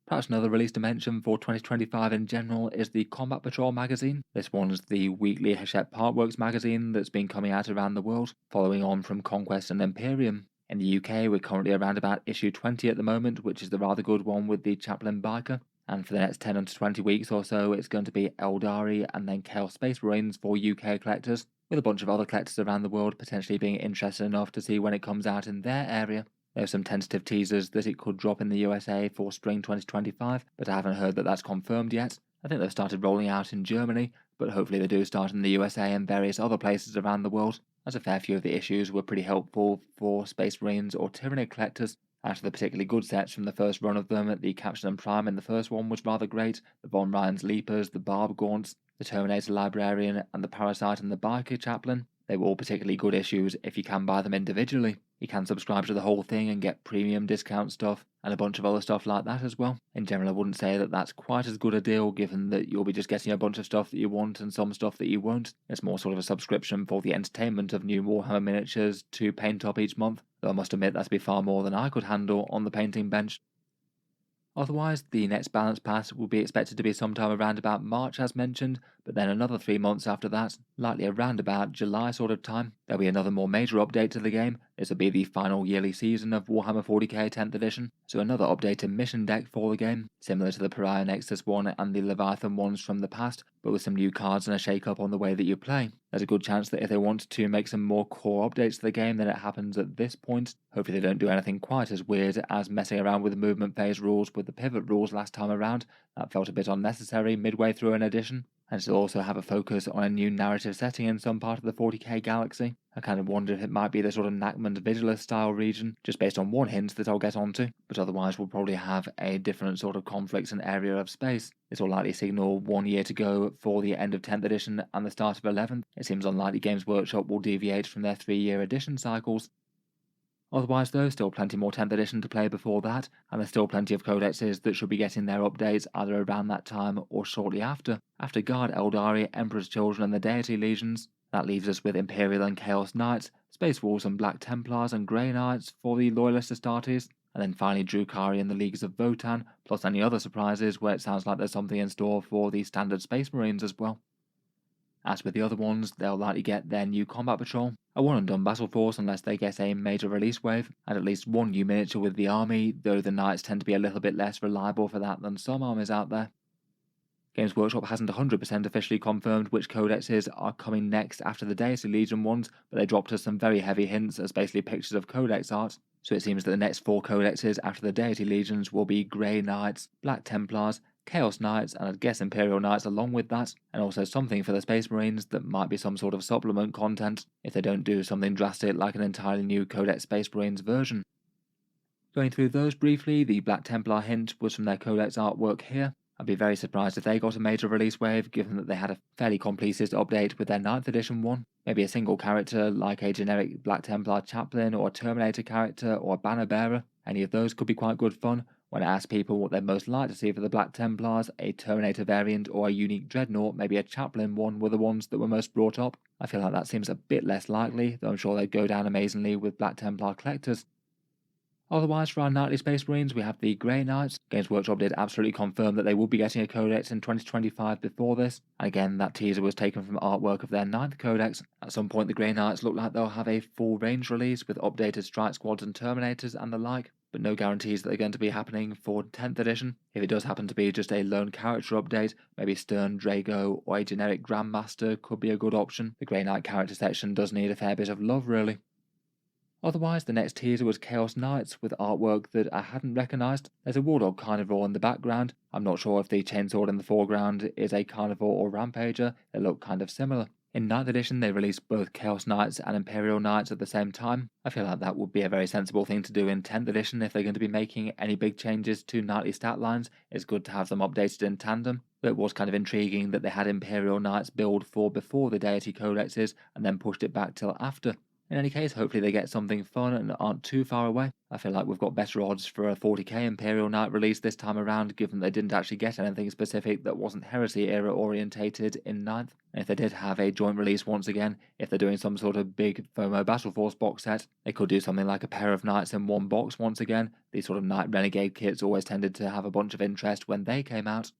Perhaps another release to mention for 2025 in general is the Combat Patrol magazine. This one's the weekly Hachette Partworks magazine that's been coming out around the world, following on from Conquest and Imperium. In the UK, we're currently around about issue 20 at the moment, which is the rather good one with the Chaplain Biker. And for the next 10 to 20 weeks or so, it's going to be Aeldari and then Chaos Space Marines for UK collectors, with a bunch of other collectors around the world potentially being interested enough to see when it comes out in their area. There are some tentative teasers that it could drop in the USA for spring 2025, but I haven't heard that that's confirmed yet. I think they've started rolling out in Germany, but hopefully they do start in the USA and various other places around the world, as a fair few of the issues were pretty helpful for Space Marines or Tyranid collectors. Out of the particularly good sets from the first run of them, the Captain and Prime in the first one was rather great, the Von Ryan's Leapers, the Barb Gaunts, the Terminator Librarian, and the Parasite and the Biker Chaplain. They were all particularly good issues if you can buy them individually. You can subscribe to the whole thing and get premium discount stuff and a bunch of other stuff like that as well. In general, I wouldn't say that that's quite as good a deal, given that you'll be just getting a bunch of stuff that you want and some stuff that you won't. It's more sort of a subscription for the entertainment of new Warhammer miniatures to paint up each month, though I must admit that'd be far more than I could handle on the painting bench. Otherwise, the next balance pass will be expected to be sometime around about March as mentioned, but then another 3 months after that, likely around about July sort of time, there'll be another more major update to the game. This will be the final yearly season of Warhammer 40K 10th edition, so another updated mission deck for the game, similar to the Pariah Nexus one and the Leviathan ones from the past, but with some new cards and a shake-up on the way that you play. There's a good chance that if they want to make some more core updates to the game than it happens at this point. Hopefully they don't do anything quite as weird as messing around with the movement phase rules with the pivot rules last time around. That felt a bit unnecessary midway through an edition. And it'll also have a focus on a new narrative setting in some part of the 40k galaxy. I kind of wonder if it might be the sort of Nachmund Vigilus style region, just based on one hint that I'll get onto, but otherwise we'll probably have a different sort of conflict and area of space. This will likely signal 1 year to go for the end of 10th edition and the start of 11th. It seems unlikely Games Workshop will deviate from their 3-year edition cycles. Otherwise though, still plenty more 10th edition to play before that, and there's still plenty of codexes that should be getting their updates either around that time or shortly after. After Guard, Aeldari, Emperor's Children and the Deity Legions, that leaves us with Imperial and Chaos Knights, Space Wolves and Black Templars and Grey Knights for the Loyalist Astartes, and then finally Drukhari and the Leagues of Votann, plus any other surprises where it sounds like there's something in store for the standard Space Marines as well. As with the other ones, they'll likely get their new combat patrol, a one-and-done battle force unless they get a major release wave, and at least one new miniature with the army, though the knights tend to be a little bit less reliable for that than some armies out there. Games Workshop hasn't 100% officially confirmed which codexes are coming next after the Deity Legion ones, but they dropped us some very heavy hints as basically pictures of codex art, so it seems that the next 4 codexes after the Deity Legions will be Grey Knights, Black Templars, Chaos Knights, and I'd guess Imperial Knights along with that, and also something for the Space Marines that might be some sort of supplement content if they don't do something drastic like an entirely new Codex Space Marines version. Going through those briefly, the Black Templar hint was from their Codex artwork here. I'd be very surprised if they got a major release wave, given that they had a fairly completist update with their 9th edition one. Maybe a single character like a generic Black Templar Chaplain or a Terminator character or a Banner Bearer. Any of those could be quite good fun. When I asked people what they'd most like to see for the Black Templars, a Terminator variant or a unique Dreadnought, maybe a Chaplain one, were the ones that were most brought up. I feel like that seems a bit less likely, though I'm sure they'd go down amazingly with Black Templar collectors. Otherwise, for our nightly Space Marines, we have the Grey Knights. Games Workshop did absolutely confirm that they would be getting a Codex in 2025 before this, and again, that teaser was taken from artwork of their 9th Codex. At some point, the Grey Knights look like they'll have a full range release with updated Strike Squads and Terminators and the like, but no guarantees that they're going to be happening for 10th edition. If it does happen to be just a lone character update, maybe Stern Drago or a generic Grandmaster could be a good option. The Grey Knight character section does need a fair bit of love, really. Otherwise, the next teaser was Chaos Knights with artwork that I hadn't recognised. There's a Warlord Carnivore in the background. I'm not sure if the chainsword in the foreground is a Carnivore or Rampager. They look kind of similar. In 9th edition, they released both Chaos Knights and Imperial Knights at the same time. I feel like that would be a very sensible thing to do in 10th edition if they're going to be making any big changes to knightly stat lines. It's good to have them updated in tandem. But it was kind of intriguing that they had Imperial Knights build for before the Deity Codexes and then pushed it back till after. In any case, hopefully they get something fun and aren't too far away. I feel like we've got better odds for a 40k Imperial Knight release this time around, given they didn't actually get anything specific that wasn't Heresy era orientated in 9th. And if they did have a joint release once again, if they're doing some sort of big FOMO Battle Force box set, they could do something like a pair of Knights in one box once again. These sort of Knight Renegade kits always tended to have a bunch of interest when they came out.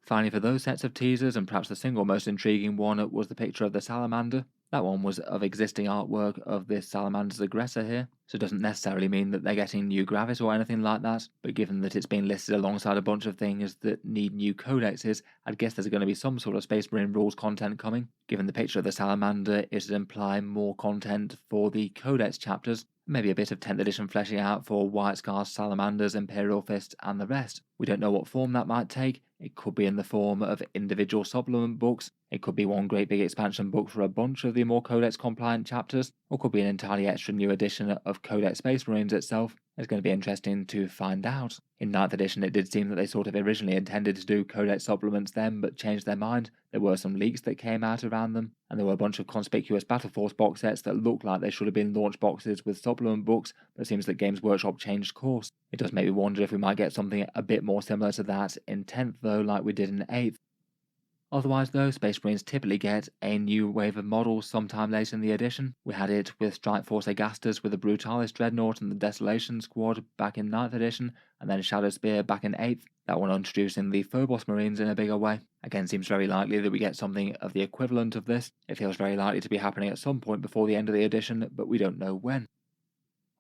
Finally, for those sets of teasers, and perhaps the single most intriguing one was the picture of the Salamander. That one was of existing artwork of this Salamander's aggressor here, so it doesn't necessarily mean that they're getting new Gravis or anything like that, but given that it's been listed alongside a bunch of things that need new codexes, I'd guess there's going to be some sort of Space Marine rules content coming. Given the picture of the Salamander, it would imply more content for the Codex chapters, maybe a bit of 10th edition fleshing out for White Scars, Salamanders, Imperial Fist, and the rest. We don't know what form that might take. It could be in the form of individual supplement books, it could be one great big expansion book for a bunch of the more Codex compliant chapters, or could be an entirely extra new edition of Codex Space Marines itself. It's going to be interesting to find out. In 9th edition it did seem that they sort of originally intended to do Codex supplements then, but changed their mind. There were some leaks that came out around them, and there were a bunch of conspicuous Battle Force box sets that looked like they should have been launch boxes with supplement books, but it seems that Games Workshop changed course. It does make me wonder if we might get something a bit more similar to that in 10th though, like we did in 8th. Otherwise though, Space Marines typically get a new wave of models sometime later in the edition. We had it with Strike Force Agastas with the Brutalis Dreadnought and the Desolation Squad back in 9th edition, and then Shadow Spear back in 8th, that one introducing the Phobos Marines in a bigger way. Again, seems very likely that we get something of the equivalent of this. It feels very likely to be happening at some point before the end of the edition, but we don't know when.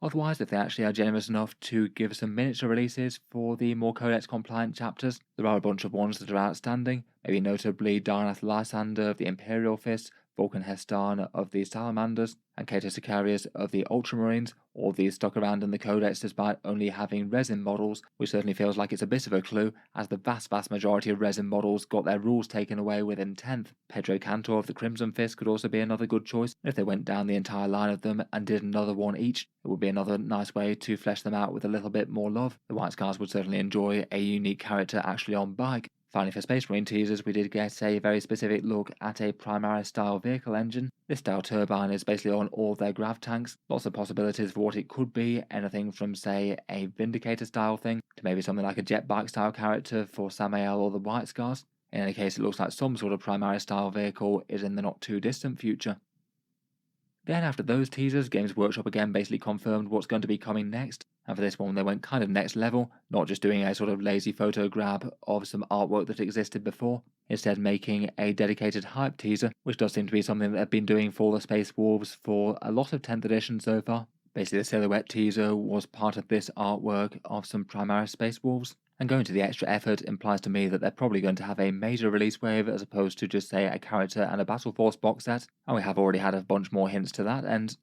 Otherwise, if they actually are generous enough to give some miniature releases for the more Codex compliant chapters, there are a bunch of ones that are outstanding, maybe notably Darnath Lysander of the Imperial Fist, Vulcan Hestan of the Salamanders, and Cato Sicarius of the Ultramarines, all of these stuck around in the Codex despite only having resin models, which certainly feels like it's a bit of a clue, as the vast majority of resin models got their rules taken away within 10th. Pedro Cantor of the Crimson Fist could also be another good choice. If they went down the entire line of them and did another one each, it would be another nice way to flesh them out with a little bit more love. The White Scars would certainly enjoy a unique character actually on bike. Finally, for Space Marine teasers, we did get a very specific look at a Primaris style vehicle engine. This style turbine is basically on all their grav tanks. Lots of possibilities for what it could be, anything from say a Vindicator style thing to maybe something like a jet bike style character for Samael or the White Scars. In any case, it looks like some sort of Primaris style vehicle is in the not too distant future. Then after those teasers, Games Workshop again basically confirmed what's going to be coming next, and for this one they went kind of next level, not just doing a sort of lazy photo grab of some artwork that existed before, instead making a dedicated hype teaser, which does seem to be something that they've been doing for the Space Wolves for a lot of 10th edition so far. Basically the silhouette teaser was part of this artwork of some Primaris Space Wolves, and going to the extra effort implies to me that they're probably going to have a major release wave as opposed to just say a character and a Battle Force box set, and we have already had a bunch more hints to that end.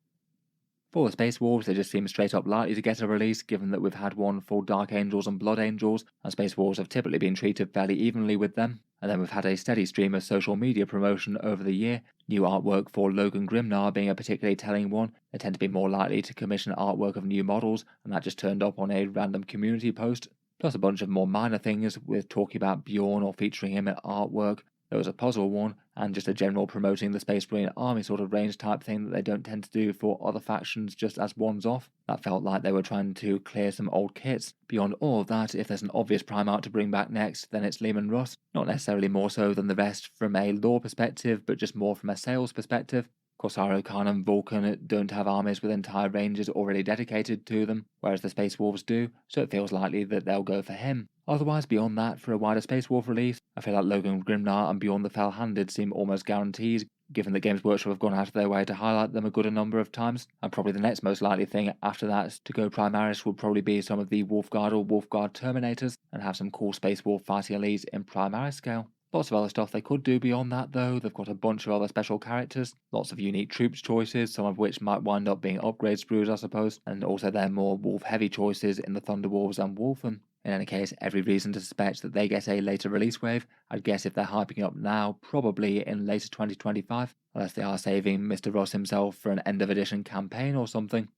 For the Space Wolves, they just seem straight up likely to get a release, given that we've had one for Dark Angels and Blood Angels, and Space Wolves have typically been treated fairly evenly with them. And then we've had a steady stream of social media promotion over the year, new artwork for Logan Grimnar being a particularly telling one. They tend to be more likely to commission artwork of new models, and that just turned up on a random community post. Plus a bunch of more minor things with talking about Bjorn or featuring him in artwork. There was a puzzle one, and just a general promoting the Space Marine army sort of range type thing that they don't tend to do for other factions just as ones off. That felt like they were trying to clear some old kits. Beyond all of that, if there's an obvious Primarch to bring back next, then it's Leman Russ. Not necessarily more so than the rest from a lore perspective, but just more from a sales perspective. Corsaro Khan and Vulcan don't have armies with entire ranges already dedicated to them, whereas the Space Wolves do, so it feels likely that they'll go for him. Otherwise, beyond that, for a wider Space Wolf release, I feel like Logan Grimnar and Beyond the Fell-Handed seem almost guaranteed, given that Games Workshop have gone out of their way to highlight them a good number of times, and probably the next most likely thing after that to go Primaris would probably be some of the Wolfguard or Wolfguard Terminators, and have some cool Space Wolf fighting elites in Primaris scale. Lots of other stuff they could do beyond that though. They've got a bunch of other special characters, lots of unique troops choices, some of which might wind up being upgrade sprues I suppose, and also their more wolf heavy choices in the Thunderwolves and Wolfen. In any case, every reason to suspect that they get a later release wave. I'd guess if they're hyping up now, probably in later 2025, unless they are saving Mr. Ross himself for an end of edition campaign or something.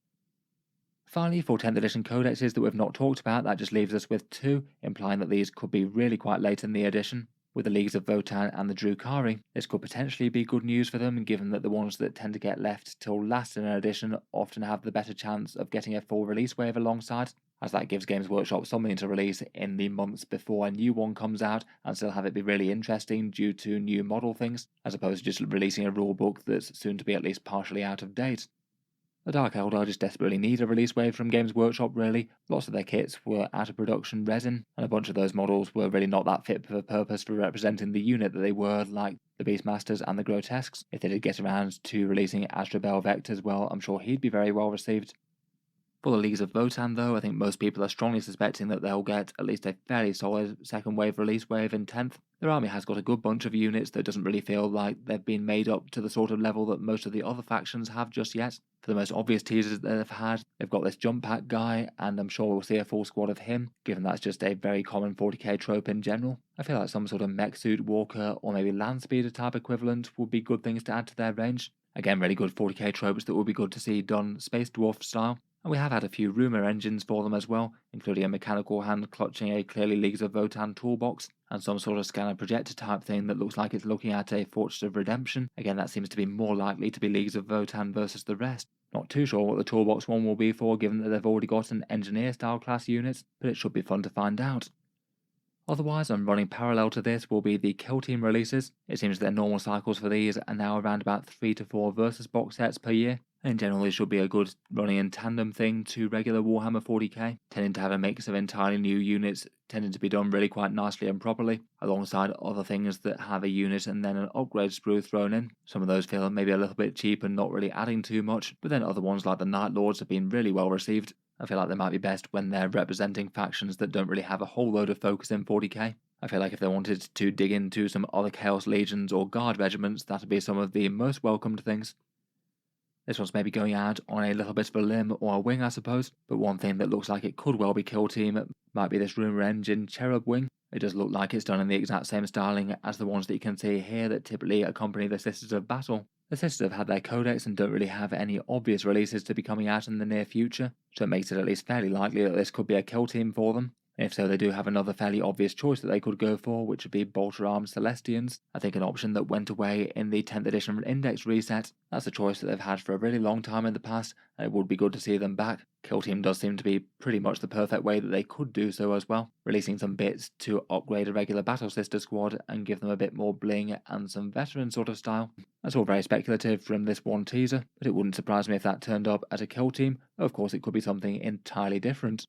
Finally, for 10th edition codexes that we've not talked about, that just leaves us with 2, implying that these could be really quite late in the edition. With the leagues of Votann and the Drukhari, this could potentially be good news for them, given that the ones that tend to get left till last in an edition often have the better chance of getting a full release wave alongside, as that gives Games Workshop something to release in the months before a new one comes out and still have it be really interesting due to new model things, as opposed to just releasing a rulebook that's soon to be at least partially out of date. The Dark Eldar just desperately need a release wave from Games Workshop really. Lots of their kits were out of production resin, and a bunch of those models were really not that fit for purpose for representing the unit that they were, like the Beastmasters and the Grotesques. If they did get around to releasing Astra Belvect as well, I'm sure he'd be very well received. For the Leagues of Votann though, I think most people are strongly suspecting that they'll get at least a fairly solid second wave release wave in 10th. Their army has got a good bunch of units that doesn't really feel like they've been made up to the sort of level that most of the other factions have just yet. For the most obvious teasers that they've had, they've got this jump pack guy, and I'm sure we'll see a full squad of him, given that's just a very common 40k trope in general. I feel like some sort of mech suit walker or maybe land speeder type equivalent would be good things to add to their range. Again, really good 40k tropes that would be good to see done Space Dwarf style. And we have had a few Rumour engines for them as well, including a mechanical hand clutching a clearly Leagues of Votann toolbox, and some sort of scanner projector type thing that looks like it's looking at a Fortress of Redemption. Again, that seems to be more likely to be Leagues of Votann versus the rest. Not too sure what the toolbox one will be for, given that they've already got an engineer style class unit, but it should be fun to find out. Otherwise, and running parallel to this will be the Kill Team releases. It seems their normal cycles for these are now around about 3 to 4 versus box sets per year, and in general this should be a good running in tandem thing to regular Warhammer 40k, tending to have a mix of entirely new units tending to be done really quite nicely and properly, alongside other things that have a unit and then an upgrade sprue thrown in. Some of those feel maybe a little bit cheap and not really adding too much, but then other ones like the Night Lords have been really well received. I feel like they might be best when they're representing factions that don't really have a whole load of focus in 40k. I feel like if they wanted to dig into some other Chaos Legions or Guard regiments, that'd be some of the most welcomed things. This one's maybe going out on a little bit of a limb or a wing, I suppose, but one thing that looks like it could well be Kill Team might be this Rumour engine Cherub wing. It does look like it's done in the exact same styling as the ones that you can see here that typically accompany the Sisters of Battle. The Sisters have had their Codex and don't really have any obvious releases to be coming out in the near future, so it makes it at least fairly likely that this could be a Kill Team for them. And if so, they do have another fairly obvious choice that they could go for, which would be Bolter-armed Celestians. I think an option that went away in the 10th edition Index reset. That's a choice that they've had for a really long time in the past, and it would be good to see them back. Kill Team does seem to be pretty much the perfect way that they could do so as well, releasing some bits to upgrade a regular Battle Sister squad and give them a bit more bling and some veteran sort of style. That's all very speculative from this one teaser, but it wouldn't surprise me if that turned up as a Kill Team. Of course, it could be something entirely different.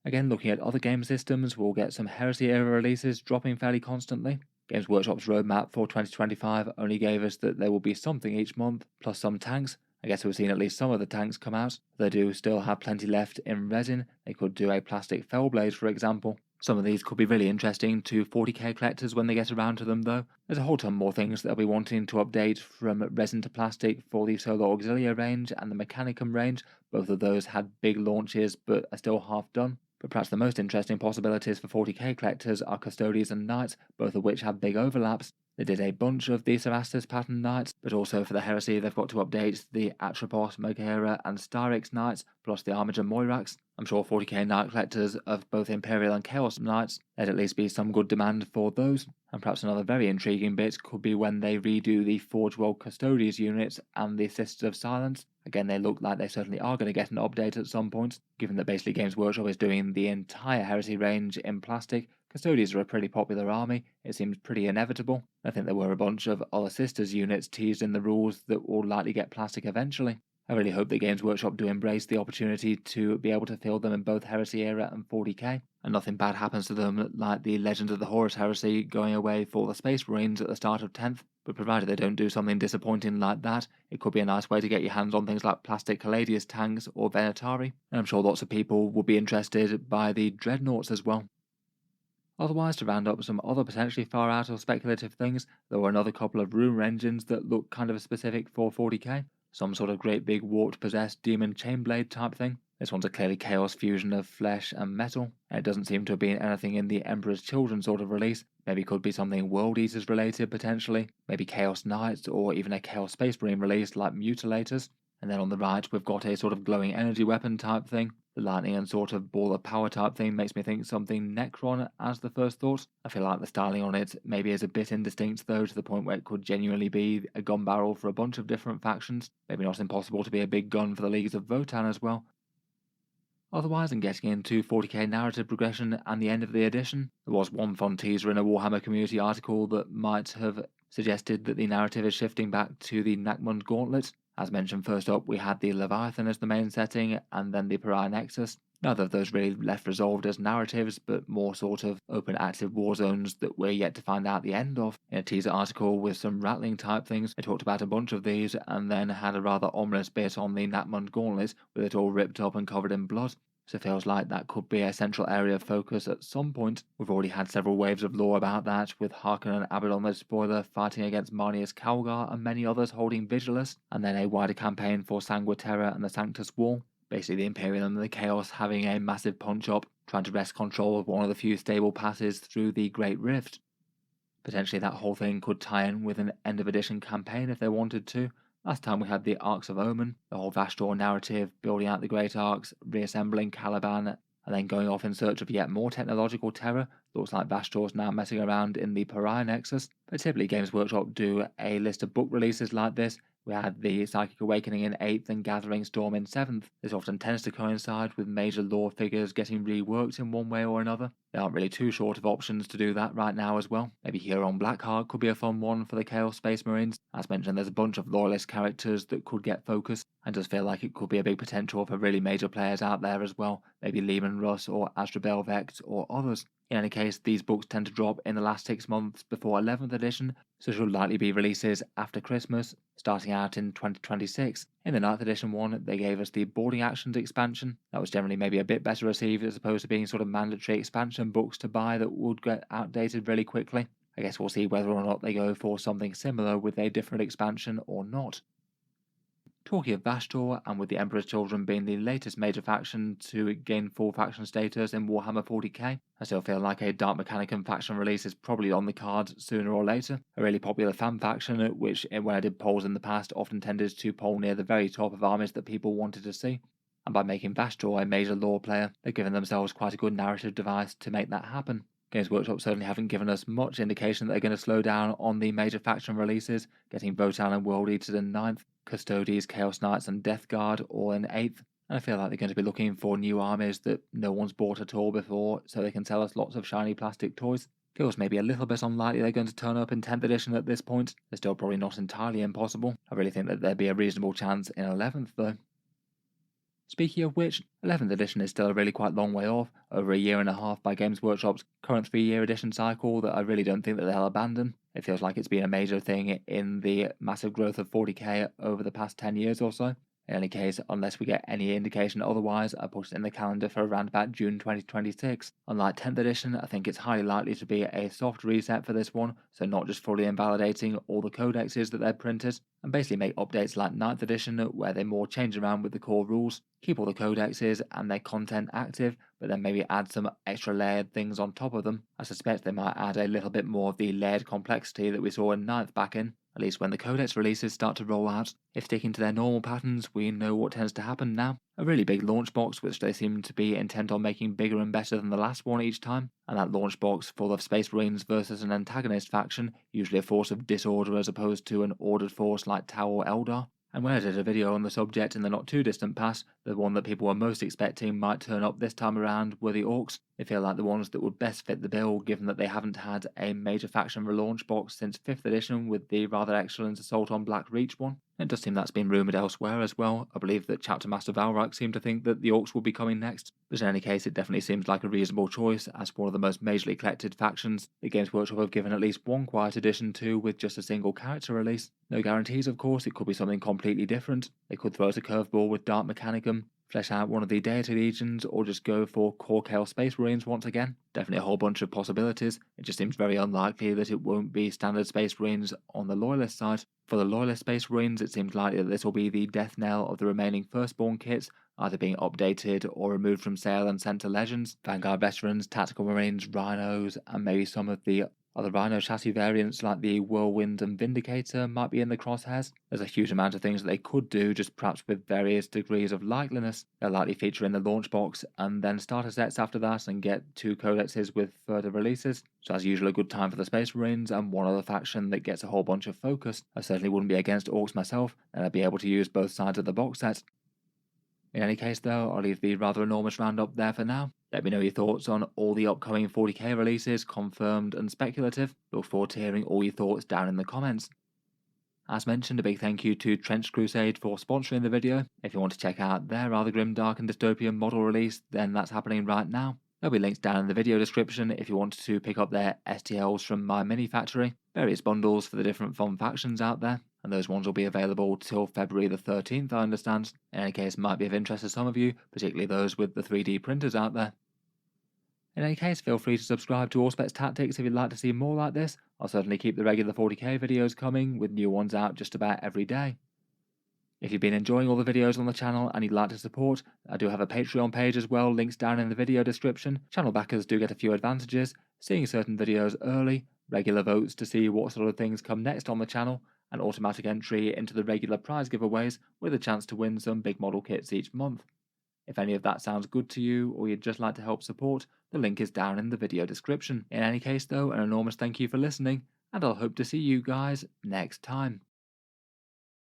Again, looking at other game systems, we'll get some Heresy era releases dropping fairly constantly. Games Workshop's roadmap for 2025 only gave us that there will be something each month, plus some tanks. I guess we've seen at least some of the tanks come out. They do still have plenty left in resin. They could do a plastic Fellblade, for example. Some of these could be really interesting to 40k collectors when they get around to them though. There's a whole ton more things that they'll be wanting to update, from resin to plastic for the Solo Auxilia range and the Mechanicum range. Both of those had big launches but are still half done. But perhaps the most interesting possibilities for 40k collectors are Custodes and Knights, both of which have big overlaps. They did a bunch of the Cerastus pattern Knights, but also for the Heresy they've got to update the Atropos, Moghera and Styrex Knights, plus the Armiger Moirax. I'm sure 40k Knight collectors of both Imperial and Chaos Knights, there'd at least be some good demand for those. And perhaps another very intriguing bit could be when they redo the Forge World Custodes units and the Sisters of Silence. Again, they look like they certainly are going to get an update at some point, given that basically Games Workshop is doing the entire Heresy range in plastic. Custodes are a pretty popular army, it seems pretty inevitable. I think there were a bunch of other Sisters units teased in the rules that will likely get plastic eventually. I really hope that Games Workshop do embrace the opportunity to be able to fill them in both Heresy era and 40k, and nothing bad happens to them like the Legend of the Horus Heresy going away for the Space Marines at the start of 10th, but provided they don't do something disappointing like that, it could be a nice way to get your hands on things like plastic Caladius tanks or Venatari, and I'm sure lots of people will be interested by the Dreadnoughts as well. Otherwise, to round up some other potentially far out or speculative things, there were another couple of Rumour engines that look kind of specific for 40k. Some sort of great big warped possessed demon chainblade type thing. This one's a clearly chaos fusion of flesh and metal, and it doesn't seem to have been anything in the Emperor's Children sort of release. Maybe could be something World Eaters related potentially, maybe Chaos Knights or even a Chaos Space Marine release like Mutilators. And then on the right we've got a sort of glowing energy weapon type thing. The lightning and sort of ball of power type thing makes me think something Necron as the first thought. I feel like the styling on it maybe is a bit indistinct though, to the point where it could genuinely be a gun barrel for a bunch of different factions. Maybe not impossible to be a big gun for the Leagues of Votann as well. Otherwise, in getting into 40k narrative progression and the end of the edition, there was one fun teaser in a Warhammer community article that might have suggested that the narrative is shifting back to the Nachmund Gauntlet. As mentioned, first up we had the Leviathan as the main setting, and then the Pariah Nexus. Neither of those really left resolved as narratives, but more sort of open active war zones that we're yet to find out the end of. In a teaser article with some Ratling type things, they talked about a bunch of these and then had a rather ominous bit on the Nachmund gauntlet with it all ripped up and covered in blood. So it feels like that could be a central area of focus at some point. We've already had several waves of lore about that, with Harkon and Abaddon the Despoiler fighting against Marneus Calgar and many others holding Vigilus, and then a wider campaign for Sangua Terra and the Sanctus Wall. Basically the Imperium and the Chaos having a massive punch-up, trying to wrest control of one of the few stable passes through the Great Rift. Potentially that whole thing could tie in with an end of edition campaign if they wanted to. Last time we had the Arcs of Omen, the whole Vastor narrative, building out the Great Arcs, reassembling Caliban, and then going off in search of yet more technological terror. Looks like Vastor's now messing around in the Pariah Nexus, but typically Games Workshop do a list of book releases like this. We had the Psychic Awakening in 8th and Gathering Storm in 7th. This often tends to coincide with major lore figures getting reworked in one way or another. They aren't really too short of options to do that right now as well. Maybe Huron Blackheart could be a fun one for the Chaos Space Marines. As mentioned, there's a bunch of Loyalist characters that could get focus, and does feel like it could be a big potential for really major players out there as well. Maybe Lehman Russ or Astra Belvex or others. In any case, these books tend to drop in the last 6 months before 11th edition, so should likely be releases after Christmas, starting out in 2026. In the 9th edition one, they gave us the Boarding Actions expansion. That was generally maybe a bit better received as opposed to being sort of mandatory expansion books to buy that would get outdated really quickly. I guess we'll see whether or not they go for something similar with a different expansion or not. Talking of Vastor, and with the Emperor's Children being the latest major faction to gain full faction status in Warhammer 40k, I still feel like a Dark Mechanicum faction release is probably on the cards sooner or later. A really popular fan faction, which when I did polls in the past often tended to poll near the very top of armies that people wanted to see. And by making Vastor a major lore player, they've given themselves quite a good narrative device to make that happen. Games Workshop certainly haven't given us much indication that they're going to slow down on the major faction releases, getting Votann and World Eaters in 9th, Custodes, Chaos Knights and Death Guard all in 8th, and I feel like they're going to be looking for new armies that no one's bought at all before, so they can sell us lots of shiny plastic toys. Feels maybe a little bit unlikely they're going to turn up in 10th edition at this point. They're still probably not entirely impossible. I really think that there'd be a reasonable chance in 11th though. Speaking of which, 11th edition is still a really quite long way off, over a year and a half by Games Workshop's current 3-year edition cycle that I really don't think that they'll abandon. It feels like it's been a major thing in the massive growth of 40k over the past 10 years or so. In any case, unless we get any indication otherwise, I put it in the calendar for around about June 2026. Unlike 10th edition, I think it's highly likely to be a soft reset for this one, so not just fully invalidating all the codexes that they've printed, and basically make updates like 9th edition where they more change around with the core rules, keep all the codexes and their content active, but then maybe add some extra layered things on top of them. I suspect they might add a little bit more of the layered complexity that we saw in 9th back in, at least when the Codex releases start to roll out. If sticking to their normal patterns, we know what tends to happen now. A really big launch box, which they seem to be intent on making bigger and better than the last one each time, and that launch box full of Space Marines versus an antagonist faction, usually a force of disorder as opposed to an ordered force like Tau or Eldar. And when I did a video on the subject in the not too distant past, the one that people were most expecting might turn up this time around were the Orcs. They feel like the ones that would best fit the bill, given that they haven't had a major faction relaunch box since 5th edition with the rather excellent Assault on Black Reach one. It does seem that's been rumoured elsewhere as well. I believe that Chapter Master Valrak seemed to think that the Orcs will be coming next, but in any case it definitely seems like a reasonable choice as one of the most majorly collected factions. The Games Workshop have given at least one quiet edition to with just a single character release. No guarantees of course, it could be something completely different. They could throw us a curveball with Dark Mechanicum, flesh out one of the Deity Legions, or just go for core Chaos Space Marines once again. Definitely a whole bunch of possibilities. It just seems very unlikely that it won't be standard Space Marines on the Loyalist side. For the Loyalist Space Marines, it seems likely that this will be the death knell of the remaining Firstborn kits, either being updated or removed from sale and sent to Legends. Vanguard Veterans, Tactical Marines, Rhinos, and maybe some of the other Rhino chassis variants like the Whirlwind and Vindicator might be in the crosshairs. There's a huge amount of things that they could do, just perhaps with various degrees of likeliness. They'll likely feature in the launch box and then starter sets after that and get 2 codexes with further releases. So as usual, a good time for the Space Marines and one other faction that gets a whole bunch of focus. I certainly wouldn't be against Orcs myself, and I'd be able to use both sides of the box set. In any case though, I'll leave the rather enormous roundup there for now. Let me know your thoughts on all the upcoming 40k releases, confirmed and speculative. Look forward to hearing all your thoughts down in the comments. As mentioned, a big thank you to Trench Crusade for sponsoring the video. If you want to check out their rather grim, dark and dystopian model release, then that's happening right now. There'll be links down in the video description if you want to pick up their STLs from my mini factory, various bundles for the different fun factions out there, and those ones will be available till February the 13th, I understand. In any case, might be of interest to some of you, particularly those with the 3D printers out there. In any case, feel free to subscribe to Auspex Tactics if you'd like to see more like this. I'll certainly keep the regular 40k videos coming, with new ones out just about every day. If you've been enjoying all the videos on the channel and you'd like to support, I do have a Patreon page as well, links down in the video description. Channel backers do get a few advantages, seeing certain videos early, regular votes to see what sort of things come next on the channel, and automatic entry into the regular prize giveaways with a chance to win some big model kits each month. If any of that sounds good to you, or you'd just like to help support, the link is down in the video description. In any case though, an enormous thank you for listening, and I'll hope to see you guys next time.